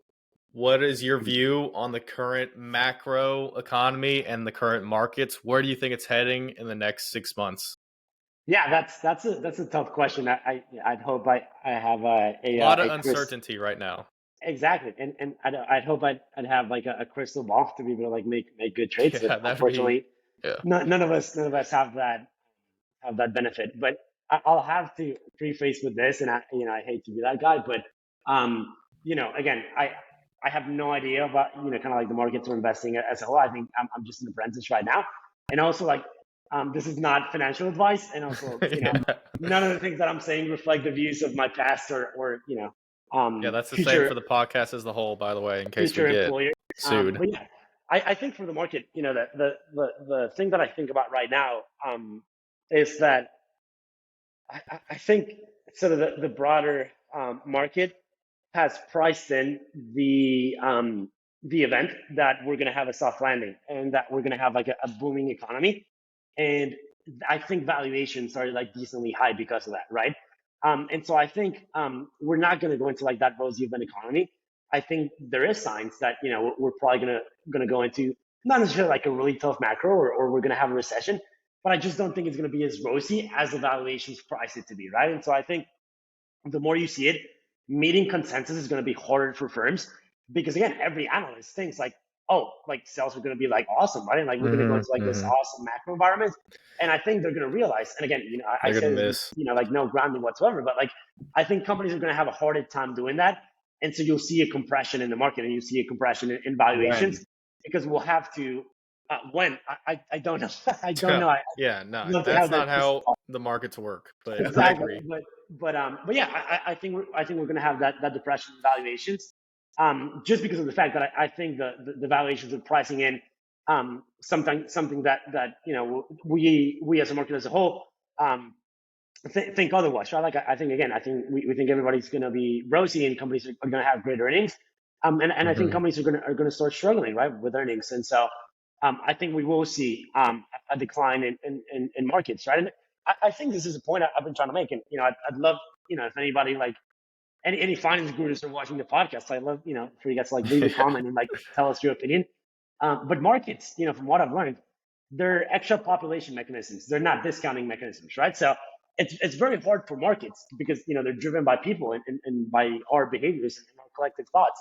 what is your view on the current macro economy and the current markets? Where do you think it's heading in the next 6 months? Yeah, that's a tough question. I'd hope I have a lot of uncertainty right now. Exactly, and I'd hope I'd have like a crystal ball to be able to like make good trades. Yeah, unfortunately, none of us have that benefit. But I'll have to preface with this, and I hate to be that guy, but again, I have no idea about kind of like the markets we're investing as a whole. I think I'm just an apprentice right now, and also like this is not financial advice, and also none of the things that I'm saying reflect the views of my past or that's the same for the podcast as the whole, by the way, in case we get sued. But yeah, I think for the market, the thing that I think about right now is that I think sort of the broader market has priced in the event that we're going to have a soft landing and that we're going to have like a booming economy. And I think valuations are like decently high because of that, right? And so I think we're not going to go into like that rosy of an economy. I think there is signs that we're probably going to go into not necessarily like a really tough macro or we're going to have a recession, but I just don't think it's going to be as rosy as the valuations price it to be, right? And so I think the more you see it, meeting consensus is going to be harder for firms because again, every analyst thinks like, oh, like sales are going to be like awesome, right? And like we're going to go into like this awesome macro environment. And I think they're going to realize, and again, I They're say gonna this with, miss. like no grounding whatsoever, but like I think companies are going to have a harder time doing that. And so you'll see a compression in the market and you see a compression in valuations because we'll have to, when, I don't know. I don't know. Yeah, no, Love to that's have that not how the markets work, but I exactly. agree. But yeah, I think we're going to have that depression in valuations, just because of the fact that I think the valuations are pricing in something that we as a market as a whole think otherwise, right? Like I think again, I think we think everybody's going to be rosy and companies are going to have great earnings, and I think companies are going to start struggling, right, with earnings, and so I think we will see a decline in markets, right? And I think this is a point I've been trying to make, and I'd love if anybody like any finance gurus are watching the podcast, I'd love for you guys to like leave a comment and like tell us your opinion. But markets, from what I've learned, they're extra population mechanisms. They're not discounting mechanisms, right? So it's very hard for markets because they're driven by people and by our behaviors and our collective thoughts.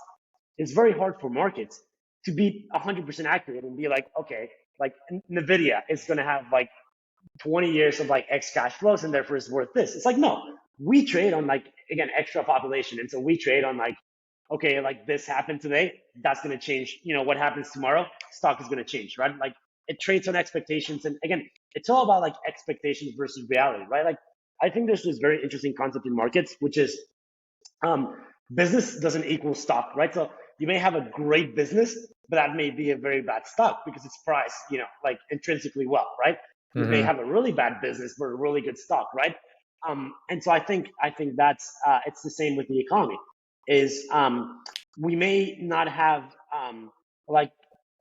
It's very hard for markets to be 100% accurate and be like, okay, like Nvidia is going to have like 20 years of like X cash flows and therefore it's worth this. It's like, no, we trade on like, again, extra population. And so we trade on like, okay, like this happened today, that's going to change. What happens tomorrow, stock is going to change, right? Like it trades on expectations. And again, it's all about like expectations versus reality, right? Like I think there's this very interesting concept in markets, which is business doesn't equal stock, right? So you may have a great business, but that may be a very bad stock because it's priced, like intrinsically well, right? You may have a really bad business, but a really good stock, right? And so I think that's it's the same with the economy. Is we may not have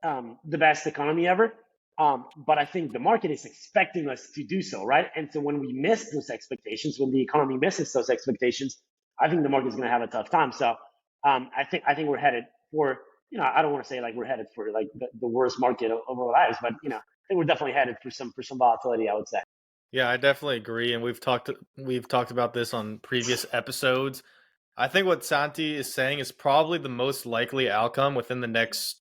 the best economy ever, but I think the market is expecting us to do so, right? And so when we miss those expectations, when the economy misses those expectations, I think the market is going to have a tough time. So I think we're headed for I don't want to say like we're headed for like the worst market of our lives, but I think we're definitely headed for some volatility, I would say. Yeah, I definitely agree, and we've talked about this on previous episodes. I think what Santi is saying is probably the most likely outcome within the next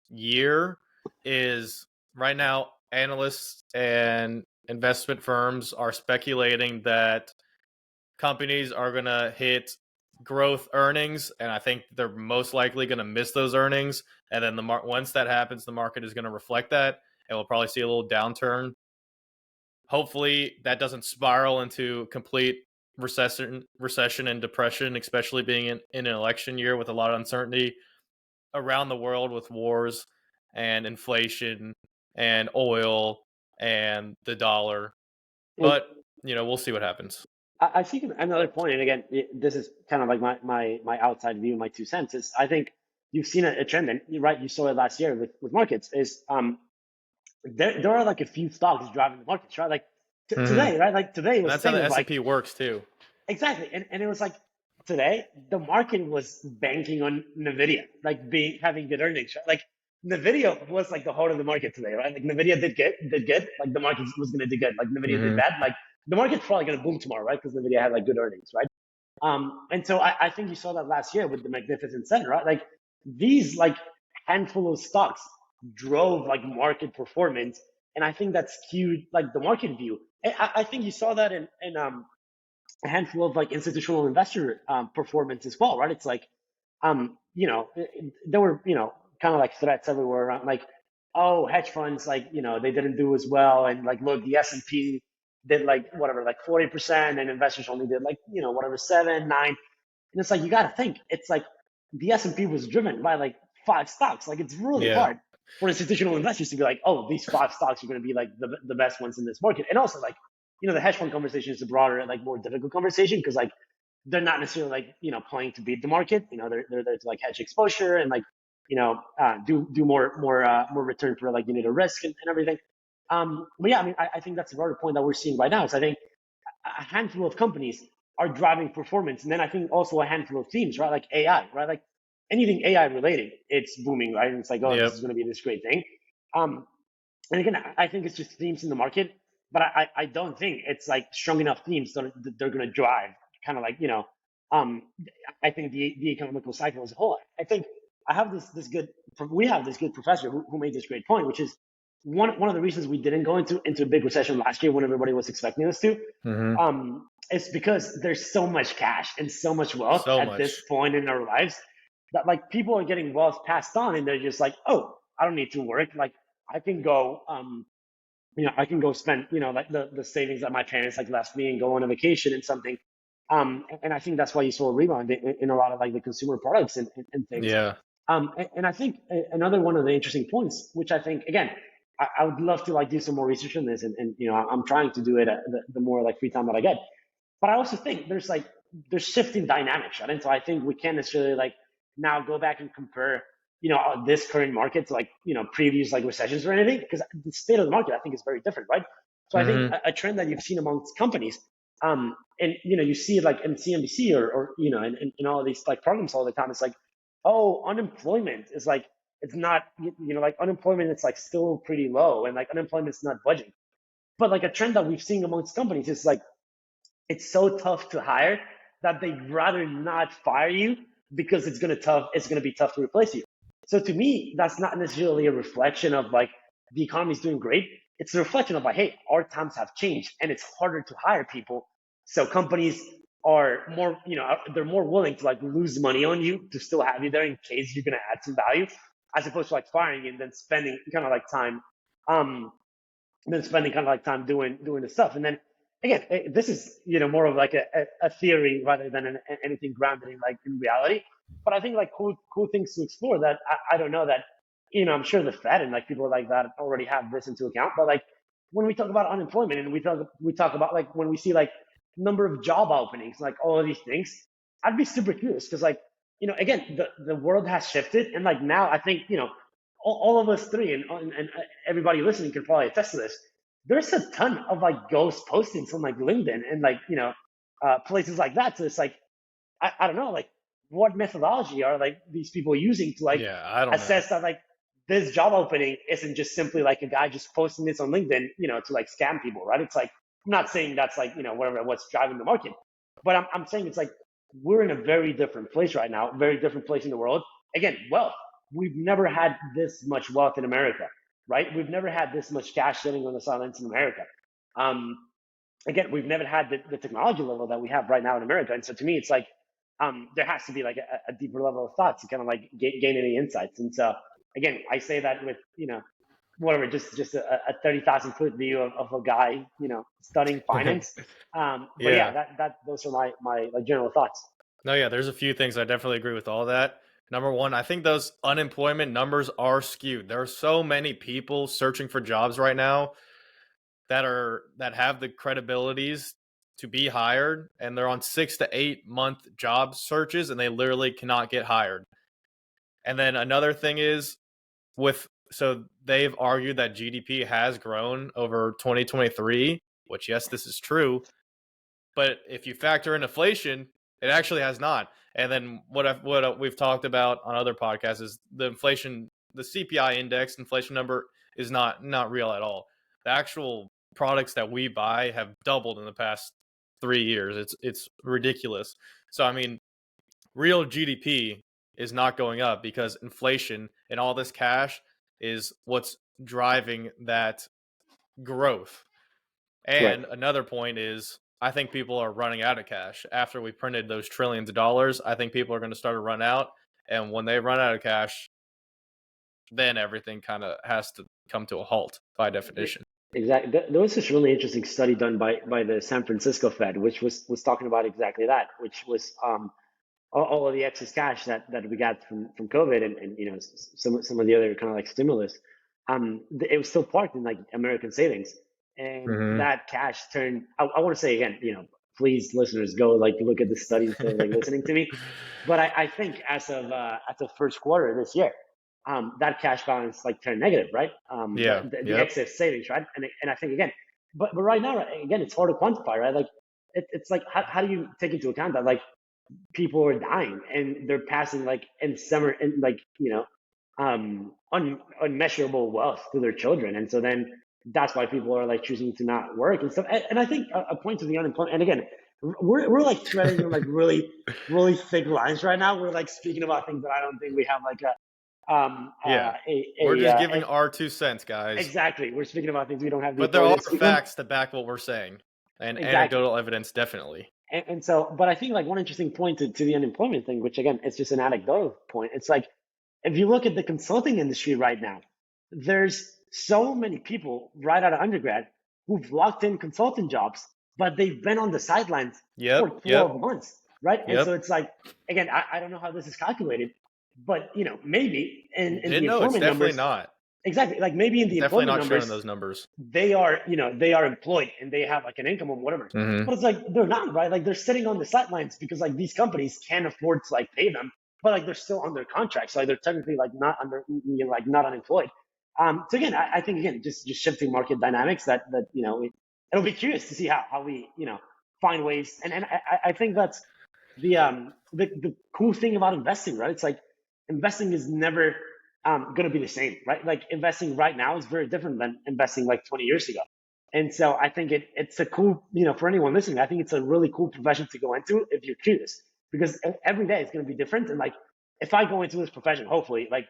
year is right now analysts and investment firms are speculating that companies are going to hit growth earnings, and I think they're most likely going to miss those earnings, and then once that happens, the market is going to reflect that, and we'll probably see a little downturn. Hopefully that doesn't spiral into complete recession and depression, especially being in an election year with a lot of uncertainty around the world with wars and inflation and oil and the dollar. But, we'll see what happens. I think another point, and again, this is kind of like my outside view, my 2 cents, is I think you've seen a trend, and right, you saw it last year with markets, is there are like a few stocks driving the markets, right? Like today, right? Like today was that's how the S&P like, works too. Exactly, and it was like today the market was banking on Nvidia, like having good earnings, right? Like Nvidia was like the heart of the market today, right? Like Nvidia did good, like the market was going to do good. Like Nvidia did bad, like the market's probably going to boom tomorrow, right? Because Nvidia had like good earnings, right? And so I think you saw that last year with the Magnificent Seven, right? Like these like handful of stocks drove like market performance, and I think that skewed like the market view. I think you saw that in a handful of like institutional investor performance as well, right? It's like there were kind of like threats everywhere around, like, oh, hedge funds, like they didn't do as well, and like look, the S&P did like whatever, like 40%, and investors only did like whatever 7, 9, and it's like you got to think it's like the S&P was driven by like 5 stocks. Like it's really hard for institutional investors to be like, oh, these 5 stocks are going to be like the best ones in this market, and also like the hedge fund conversation is a broader, like more difficult conversation because like they're not necessarily like playing to beat the market. They're there to like hedge exposure and like do more return for like unit of risk and everything. But yeah, I mean, I think that's a broader point that we're seeing right now. So I think a handful of companies are driving performance, and then I think also a handful of themes, right? Like AI, right? Like anything AI related, it's booming, right? And it's like, oh, this is going to be this great thing. And again, I think it's just themes in the market, but I don't think it's like strong enough themes that they're going to drive kind of like I think the economical cycle as a whole. I think I have this good we have this good professor who made this great point, which is one of the reasons we didn't go into a big recession last year when everybody was expecting us to. It's because there's so much cash and so much wealth this point in our lives that like people are getting wealth passed on, and they're just like, oh, I don't need to work. Like I can go, I can go spend, like the savings that my parents like left me and go on a vacation and something. And I think that's why you saw a rebound in a lot of like the consumer products and things. Yeah. And I think another one of the interesting points, which I think, again, I would love to like do some more research on this, and I'm trying to do it the more like free time that I get. But I also think there's shifting dynamics, right? And so I think we can't necessarily like now go back and compare, this current market to like, previous like recessions or anything, because the state of the market I think is very different, right? So I think a trend that you've seen amongst companies, and you see it like in CNBC or in all of these like programs all the time. It's like, oh, unemployment is like, it's not, like unemployment is like still pretty low, and like unemployment is not budging. But like a trend that we've seen amongst companies is like, it's so tough to hire that they'd rather not fire you because it's gonna be tough to replace you. So to me, that's not necessarily a reflection of like the economy is doing great. It's a reflection of like, hey, our times have changed and it's harder to hire people. So companies are more, they're more willing to like lose money on you to still have you there in case you're gonna add some value, as opposed to like firing you and then spending kind of like time, doing the stuff. And then again, this is more of like a theory rather than anything grounded in like in reality. But I think like cool things to explore that I don't know that I'm sure the Fed and like people like that already have this into account. But like when we talk about unemployment and we talk about like when we see like number of job openings, like all of these things, I'd be super curious because like again the world has shifted, and like now I think all of us three and everybody listening can probably attest to this. There's a ton of like ghost postings on like LinkedIn and like places like that. So it's like I don't know like what methodology are like these people using to like assess that like this job opening isn't just simply like a guy just posting this on LinkedIn to like scam people, right? It's like, I'm not saying that's like what's driving the market, but I'm saying it's like we're in a very different place right now, very different place in the world. Again, wealth. We've never had this much wealth in America, right? We've never had this much cash sitting on the sidelines in America. Again, we've never had the technology level that we have right now in America. And so to me, it's like there has to be like a deeper level of thought to kind of like gain any insights. And so again, I say that with whatever, just a 30,000 foot view of a guy studying finance. But that those are my like general thoughts. No, yeah, there's a few things I definitely agree with all that. Number one, I think those unemployment numbers are skewed. There are so many people searching for jobs right now that have the credibilities to be hired, and they're on 6 to 8 month job searches, and they literally cannot get hired. And then another thing is so they've argued that GDP has grown over 2023, which yes, this is true. But if you factor in inflation, it actually has not. And then what we've talked about on other podcasts is the inflation, the CPI index inflation number is not real at all. The actual products that we buy have doubled in the past 3 years. It's ridiculous. So I mean, real GDP is not going up because inflation and all this cash is what's driving that growth. And another point is, I think people are running out of cash. After we printed those trillions of dollars, I think people are going to start to run out. And when they run out of cash, then everything kind of has to come to a halt by definition. Exactly. There was this really interesting study done by the San Francisco Fed, which was talking about exactly that, which was all of the excess cash that we got from COVID and some of the other kind of like stimulus. It was still parked in like American savings. And that cash turned, I want to say again, please listeners go like look at the study instead of like listening to me. But I think as of first quarter this year, that cash balance like turned negative, right? The excess savings, right? And I think again, but right now, again, it's hard to quantify, right? Like it's like how do you take into account that like people are dying and they're passing like in summer and like unmeasurable wealth to their children, and so then that's why people are like choosing to not work and stuff. And I think a point to the unemployment, and again, we're like treading like really, really thick lines right now. We're like speaking about things that I don't think we have like Yeah. We're just giving our 2 cents, guys. Exactly. We're speaking about things we don't have the But there are authority to facts to back what we're saying, and anecdotal evidence definitely. And so, but I think like one interesting point to the unemployment thing, which again, it's just an anecdotal point. It's like, if you look at the consulting industry right now, there's so many people right out of undergrad who've locked in consulting jobs, but they've been on the sidelines for 12 months, right? And so it's like, again, I don't know how this is calculated, but maybe in the employment it's definitely numbers, not. Exactly. Like maybe in the definitely employment not numbers, showing those numbers. They are employed and they have like an income or whatever. Mm-hmm. But it's like they're not, right? Like they're sitting on the sidelines because like these companies can't afford to like pay them, but like they're still under contract, so like, they're technically like not not unemployed. So again, I think again just shifting market dynamics that it'll be curious to see how we find ways, and I think that's the cool thing about investing, right? It's like investing is never going to be the same, right? Like investing right now is very different than investing like 20 years ago. And so I think it's a cool, for anyone listening, I think it's a really cool profession to go into if you're curious, because every day is going to be different. And like, if I go into this profession, hopefully like,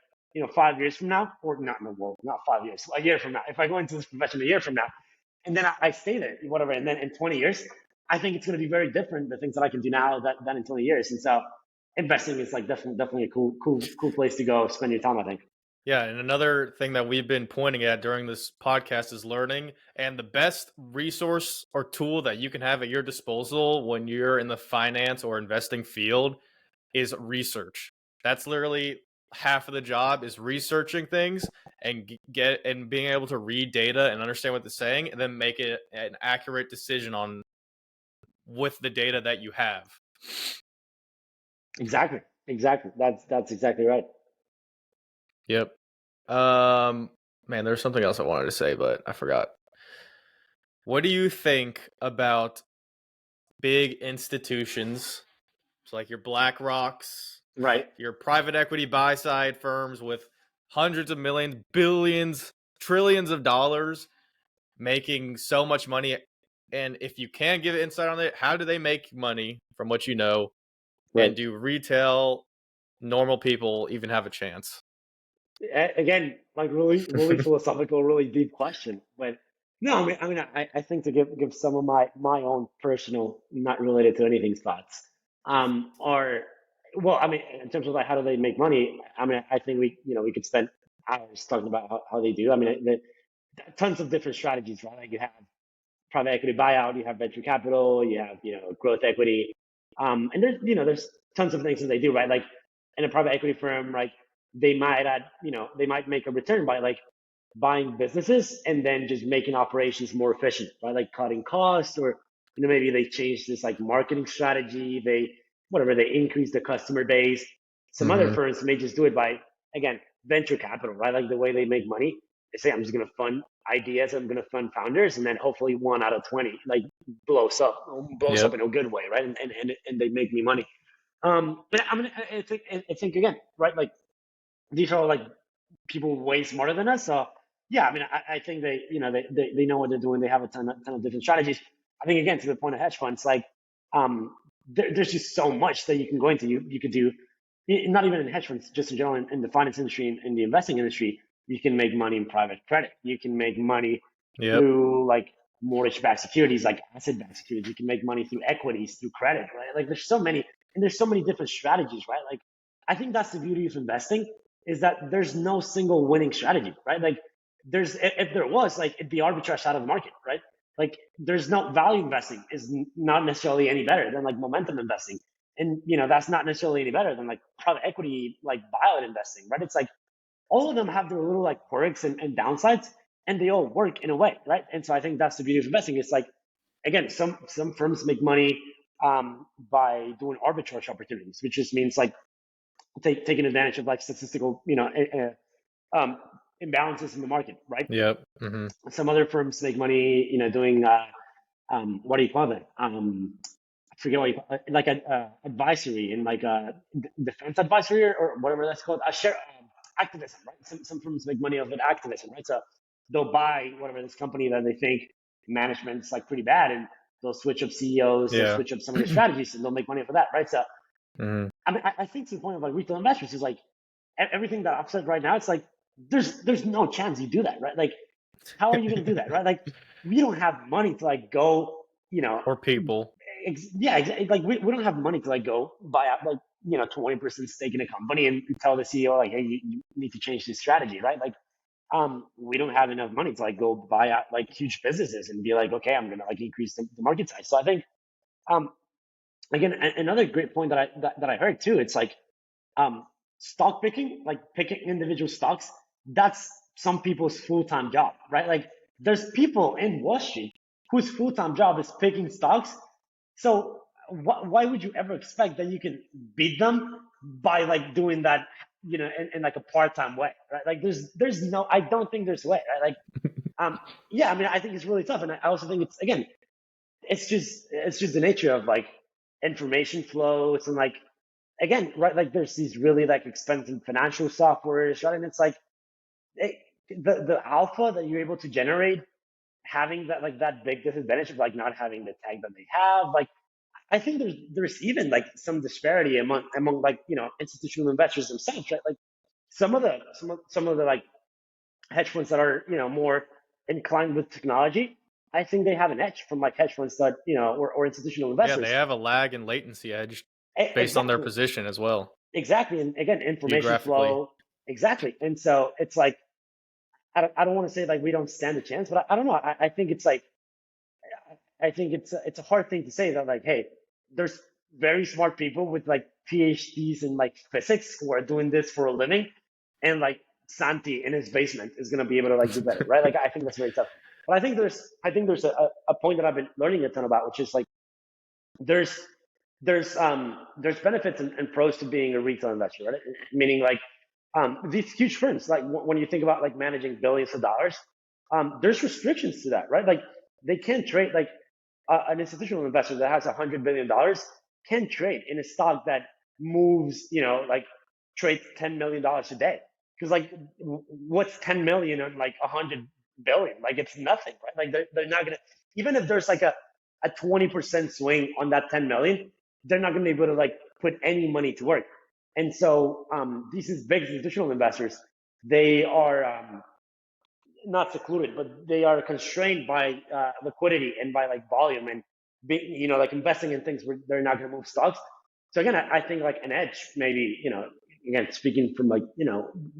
5 years from now, or not, well, not 5 years, a year from now, if I go into this profession a year from now, and then I stay there, whatever, and then in 20 years, I think it's going to be very different, the things that I can do now than in 20 years. And so investing is like definitely a cool place to go spend your time, I think. Yeah, and another thing that we've been pointing at during this podcast is learning. And the best resource or tool that you can have at your disposal when you're in the finance or investing field is research. That's literally half of the job, is researching things and being able to read data and understand what they're saying, and then make it an accurate decision with the data that you have. Exactly. That's exactly right. Yep. Man, there's something else I wanted to say, but I forgot. What do you think about big institutions, so like your BlackRocks, right, your private equity buy-side firms with hundreds of millions, billions, trillions of dollars, making so much money? And if you can give insight on it, how do they make money from what you know? right. And do retail, normal people even have a chance? Again, like really philosophical, really deep question. But no, I think to give some of my own personal, not related to anything, thoughts, are, well, in terms of like how do they make money? I think we could spend hours talking about how they do. Tons of different strategies, right? Like you have private equity buyout, you have venture capital, you have growth equity, and there's tons of things that they do, right? Like in a private equity firm, like they might make a return by like buying businesses and then just making operations more efficient, right? Like cutting costs, or maybe they change this like marketing strategy, they increase the customer base. Some other firms may just do it by, again, venture capital, right? Like the way they make money, they say, I'm just going to fund ideas, I'm going to fund founders, and then hopefully 1 out of 20 like blows up in a good way, right? And they make me money. But I think again, right? Like these are all like people way smarter than us. So yeah, I think they know what they're doing. They have a ton of different strategies. I think again, to the point of hedge funds, like there's just so much that you can go into. You could do, not even in hedge funds, just in general in the finance industry and in the investing industry. You can make money in private credit. You can make money through like mortgage-backed securities, like asset-backed securities. You can make money through equities, through credit, right? Like there's so many different strategies, right? Like I think that's the beauty of investing, is that there's no single winning strategy, right? Like if there was, like it'd be arbitrage out of the market, right? Like there's no value investing is not necessarily any better than like momentum investing. And that's not necessarily any better than like private equity, like buyout investing, right? It's like all of them have their little like quirks and downsides, and they all work in a way, right? And so I think that's the beauty of investing. It's like, again, some firms make money by doing arbitrage opportunities, which just means like taking advantage of like statistical, imbalances in the market, right? Yep. Some other firms make money, doing what do you call that? I forget what you call it, like advisory and like defense advisory or whatever that's called. Share activism, right? Some firms make money off of activism, right? So they'll buy whatever this company that they think management's like pretty bad, and they'll switch up CEOs, they'll switch up some of the strategies, and they'll make money off of that, right? So I think to the point of like retail investors is like, everything that I've said right now, it's like there's no chance you do that, right? Like, how are you going to do that, right? Like, we don't have money to like go, or people. like we don't have money to like go buy out like 20% stake in a company and tell the CEO like, hey, you need to change this strategy, right? Like, we don't have enough money to like go buy out like huge businesses and be like, okay, I'm gonna like increase the market size. So I think, um, again, another great point that I heard too. It's like, stock picking, like picking individual stocks. That's some people's full-time job, right? Like, there's people in Wall Street whose full-time job is picking stocks. So why would you ever expect that you can beat them by like doing that, in like a part-time way, right? Like, there's no, I don't think there's a way, right? Like, yeah, I mean, I think it's really tough, and I also think it's, again, it's just the nature of like information flows and like, again, right, like there's these really like expensive financial softwares, right? And it's like, the alpha that you're able to generate, having that like that big disadvantage of like not having the tag that they have, like, I think there's even like some disparity among like institutional investors themselves, right? Like, some of the like hedge funds that are more inclined with technology, I think they have an edge from like hedge funds that or institutional Yeah, they investors. have a lag and latency edge based on their Exactly, position as well, exactly, and again, information geographically. flow, exactly, and so it's like, I don't want to say like we don't stand a chance, but I don't know. I think it's like, I think it's a hard thing to say that like, hey, there's very smart people with like PhDs in like physics who are doing this for a living, and like Santi in his basement is gonna be able to like do better, right? Like, I think that's very tough. But I think there's a point that I've been learning a ton about, which is like, there's there's benefits and pros to being a retail investor, right? Meaning like, these huge firms, like when you think about like managing billions of dollars, there's restrictions to that, right? Like, they can't trade like, an institutional investor that has $100 billion can trade in a stock that moves, like trades $10 million a day. Because like, what's 10 million on like 100 billion? Like, it's nothing, right? Like, they're not gonna, even if there's like a 20% swing on that 10 million, they're not gonna be able to like put any money to work. And so, these big institutional investors, they are, not secluded, but they are constrained by liquidity and by like volume and like investing in things where they're not going to move stocks. So again, I think like an edge, maybe, again, speaking from like,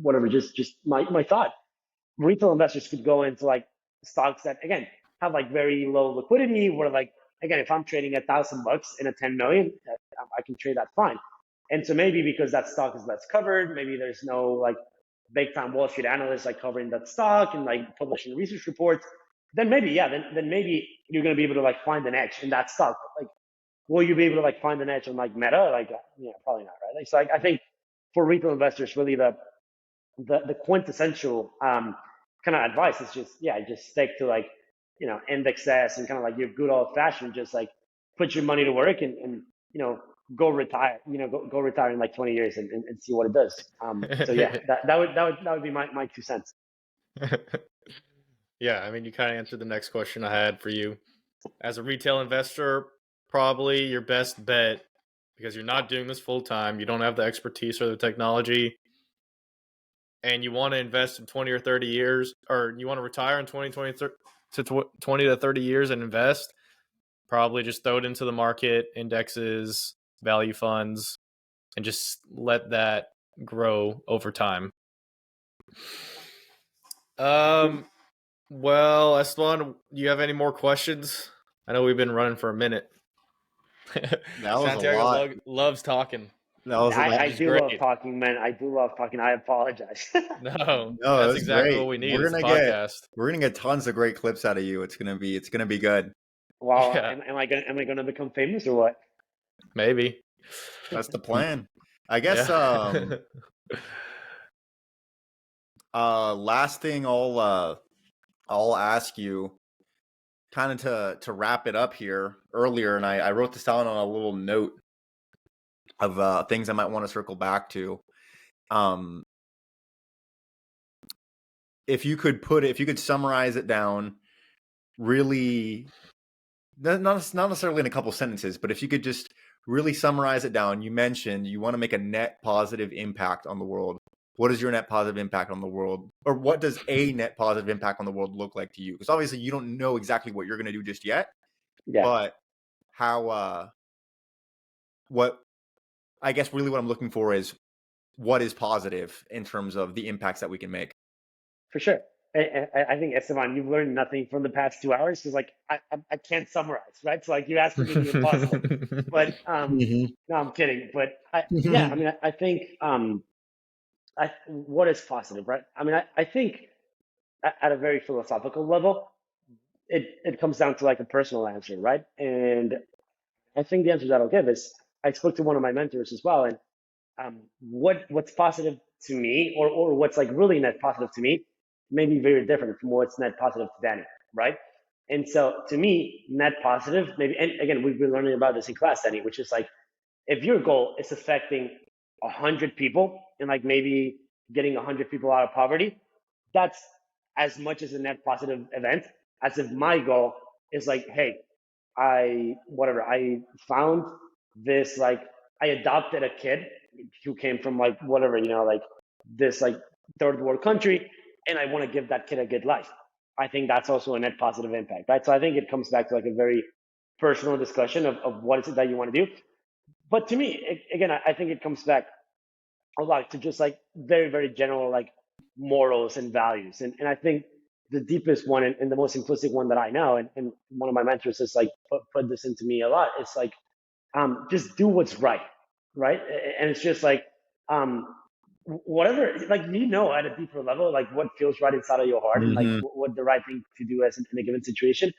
whatever, just my thought, retail investors could go into like stocks that again have like very low liquidity, where like, again, if I'm trading $1,000 in a 10 million, I can trade that fine. And so maybe because that stock is less covered, maybe there's no like big time Wall Street analysts like covering that stock and like publishing research reports, then maybe, yeah, then maybe you're going to be able to like find an edge in that stock. But, like, will you be able to like find an edge on like Meta? Like, probably not, right? Like, so I think for retail investors, really the quintessential kind of advice is just, yeah, just stick to like, indexes and kind of like your good old fashioned, just like put your money to work and go retire, go retire in like 20 years and see what it does. So yeah, that would be my 2 cents. Yeah, I mean, you kind of answered the next question I had for you. As a retail investor, probably your best bet, because you're not doing this full time, you don't have the expertise or the technology, and you want to invest in 20 or 30 years, or you want to retire in 20 to 30 years and invest, probably just throw it into the market, indexes, value funds, and just let that grow over time. Well, Esteban, do you have any more questions? I know we've been running for a minute. That was Santiago a lot. loves talking. That was a lot. I Which is do love great. talking, man. I do love talking. I apologize. No, No, that's that's exactly great. what we need. We're It's a gonna get podcast. we're gonna get tons of great clips out of you. It's gonna be good. Wow, Yeah, am I gonna become famous or what? maybe. That's the plan. I guess Yeah. last thing I'll ask you, kind of to wrap it up here earlier, and I wrote this down on a little note of things I might want to circle back to. If you could summarize it down really, not necessarily in a couple sentences, but if you could just really summarize it down. You mentioned you want to make a net positive impact on the world. what is your net positive impact on the world, or what does a net positive impact on the world look like to you? Because obviously you don't know exactly what you're going to do just yet, but how, what I guess really what I'm looking for is what is positive in terms of the impacts that we can make. For sure. I think, Esteban, you've learned nothing from the past 2 hours because, like, I can't summarize, right? So, like, you're asking me the impossible. But no, I'm kidding. But yeah, I mean, I think what is positive, right? I mean, I think at a very philosophical level, it comes down to like a personal answer, right? And I think the answer that I'll give is I spoke to one of my mentors as well, and what's positive to me, or what's like really net positive to me, may be very different from what's net positive to Danny, right? And so to me, net positive, maybe, and again, we've been learning about this in class, Danny, which is like if your goal is affecting 100 people and like maybe getting 100 people out of poverty, that's as much as a net positive event as if my goal is like, hey, I found this, like, I adopted a kid who came from like whatever, like this like third world country, and I want to give that kid a good life. I think that's also a net positive impact, right? So I think it comes back to like a very personal discussion of what is it that you want to do. But to me, again, I think it comes back a lot to just like very, very general like morals and values. And I think the deepest one and the most simplistic one that I know, and one of my mentors has like put this into me a lot, it's like just do what's right, right? And it's just like whatever, like, at a deeper level, like what feels right inside of your heart and like what the right thing to do is in a given situation.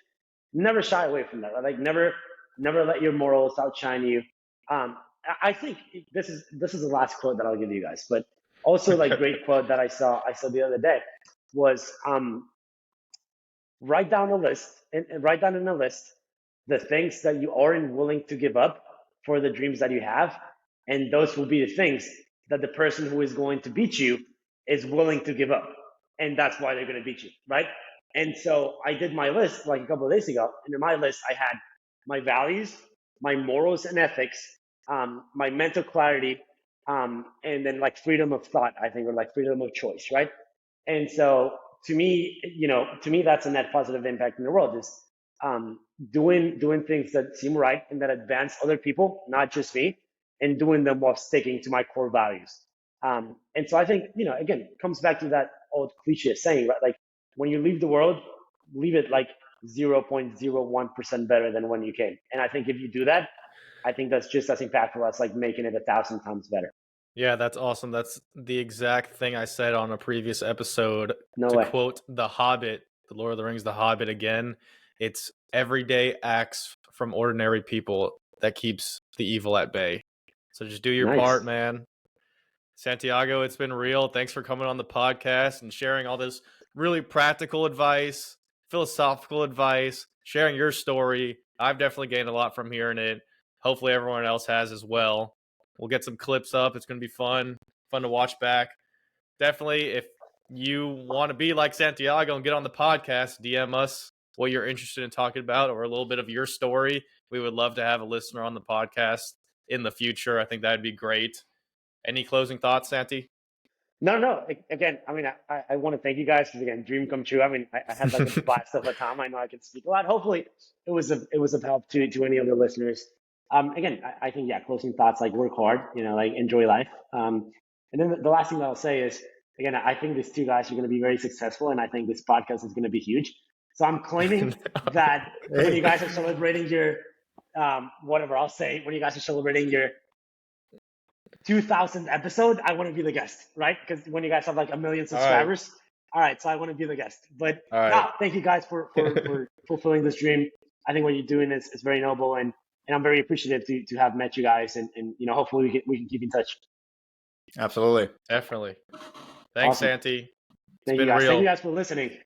Never shy away from that, right? Like never let your morals outshine you. I think this is the last quote that I'll give you guys, but also like great quote that I saw the other day was write down a list and write down in a list the things that you aren't willing to give up for the dreams that you have, and those will be the things that the person who is going to beat you is willing to give up, and that's why they're going to beat you, right? And so I did my list like a couple of days ago, and in my list I had my values, my morals and ethics, my mental clarity, and then like freedom of thought, I think, or like freedom of choice, right? And so to me, that's a net positive impact in the world is doing things that seem right and that advance other people, not just me, and doing them while sticking to my core values. And so I think, again, it comes back to that old cliche saying, right? Like when you leave the world, leave it like 0.01% better than when you came. And I think if you do that, I think that's just as impactful as like making it 1,000 times better. Yeah, that's awesome. That's the exact thing I said on a previous episode. No to way. quote The Hobbit, The Lord of the Rings, The Hobbit again, it's everyday acts from ordinary people that keeps the evil at bay. So just do your part, man. Santiago, it's been real. Thanks for coming on the podcast and sharing all this really practical advice, philosophical advice, sharing your story. I've definitely gained a lot from hearing it. Hopefully everyone else has as well. We'll get some clips up. It's going to be fun to watch back. Definitely, if you want to be like Santiago and get on the podcast, DM us what you're interested in talking about or a little bit of your story. We would love to have a listener on the podcast in the future. I think that'd be great. Any closing thoughts, Santi? No. Again, I mean, I want to thank you guys because, again, dream come true. I mean, I had like a blast of a time. I know I could speak a lot. Hopefully, it was of help to any of the listeners. Again, I think, closing thoughts, like work hard, like enjoy life. And then the last thing that I'll say is, again, I think these two guys are going to be very successful, and I think this podcast is going to be huge. So I'm claiming that when you guys are celebrating your, whatever I'll say, when you guys are celebrating your 2,000th episode, I want to be the guest, right? Because when you guys have like 1 million subscribers, all right, so I want to be the guest. But thank you guys for fulfilling this dream. I think what you're doing is very noble, and I'm very appreciative to have met you guys, and hopefully we can keep in touch. Absolutely. Definitely. Thanks, awesome. Santi. Thank you guys for listening.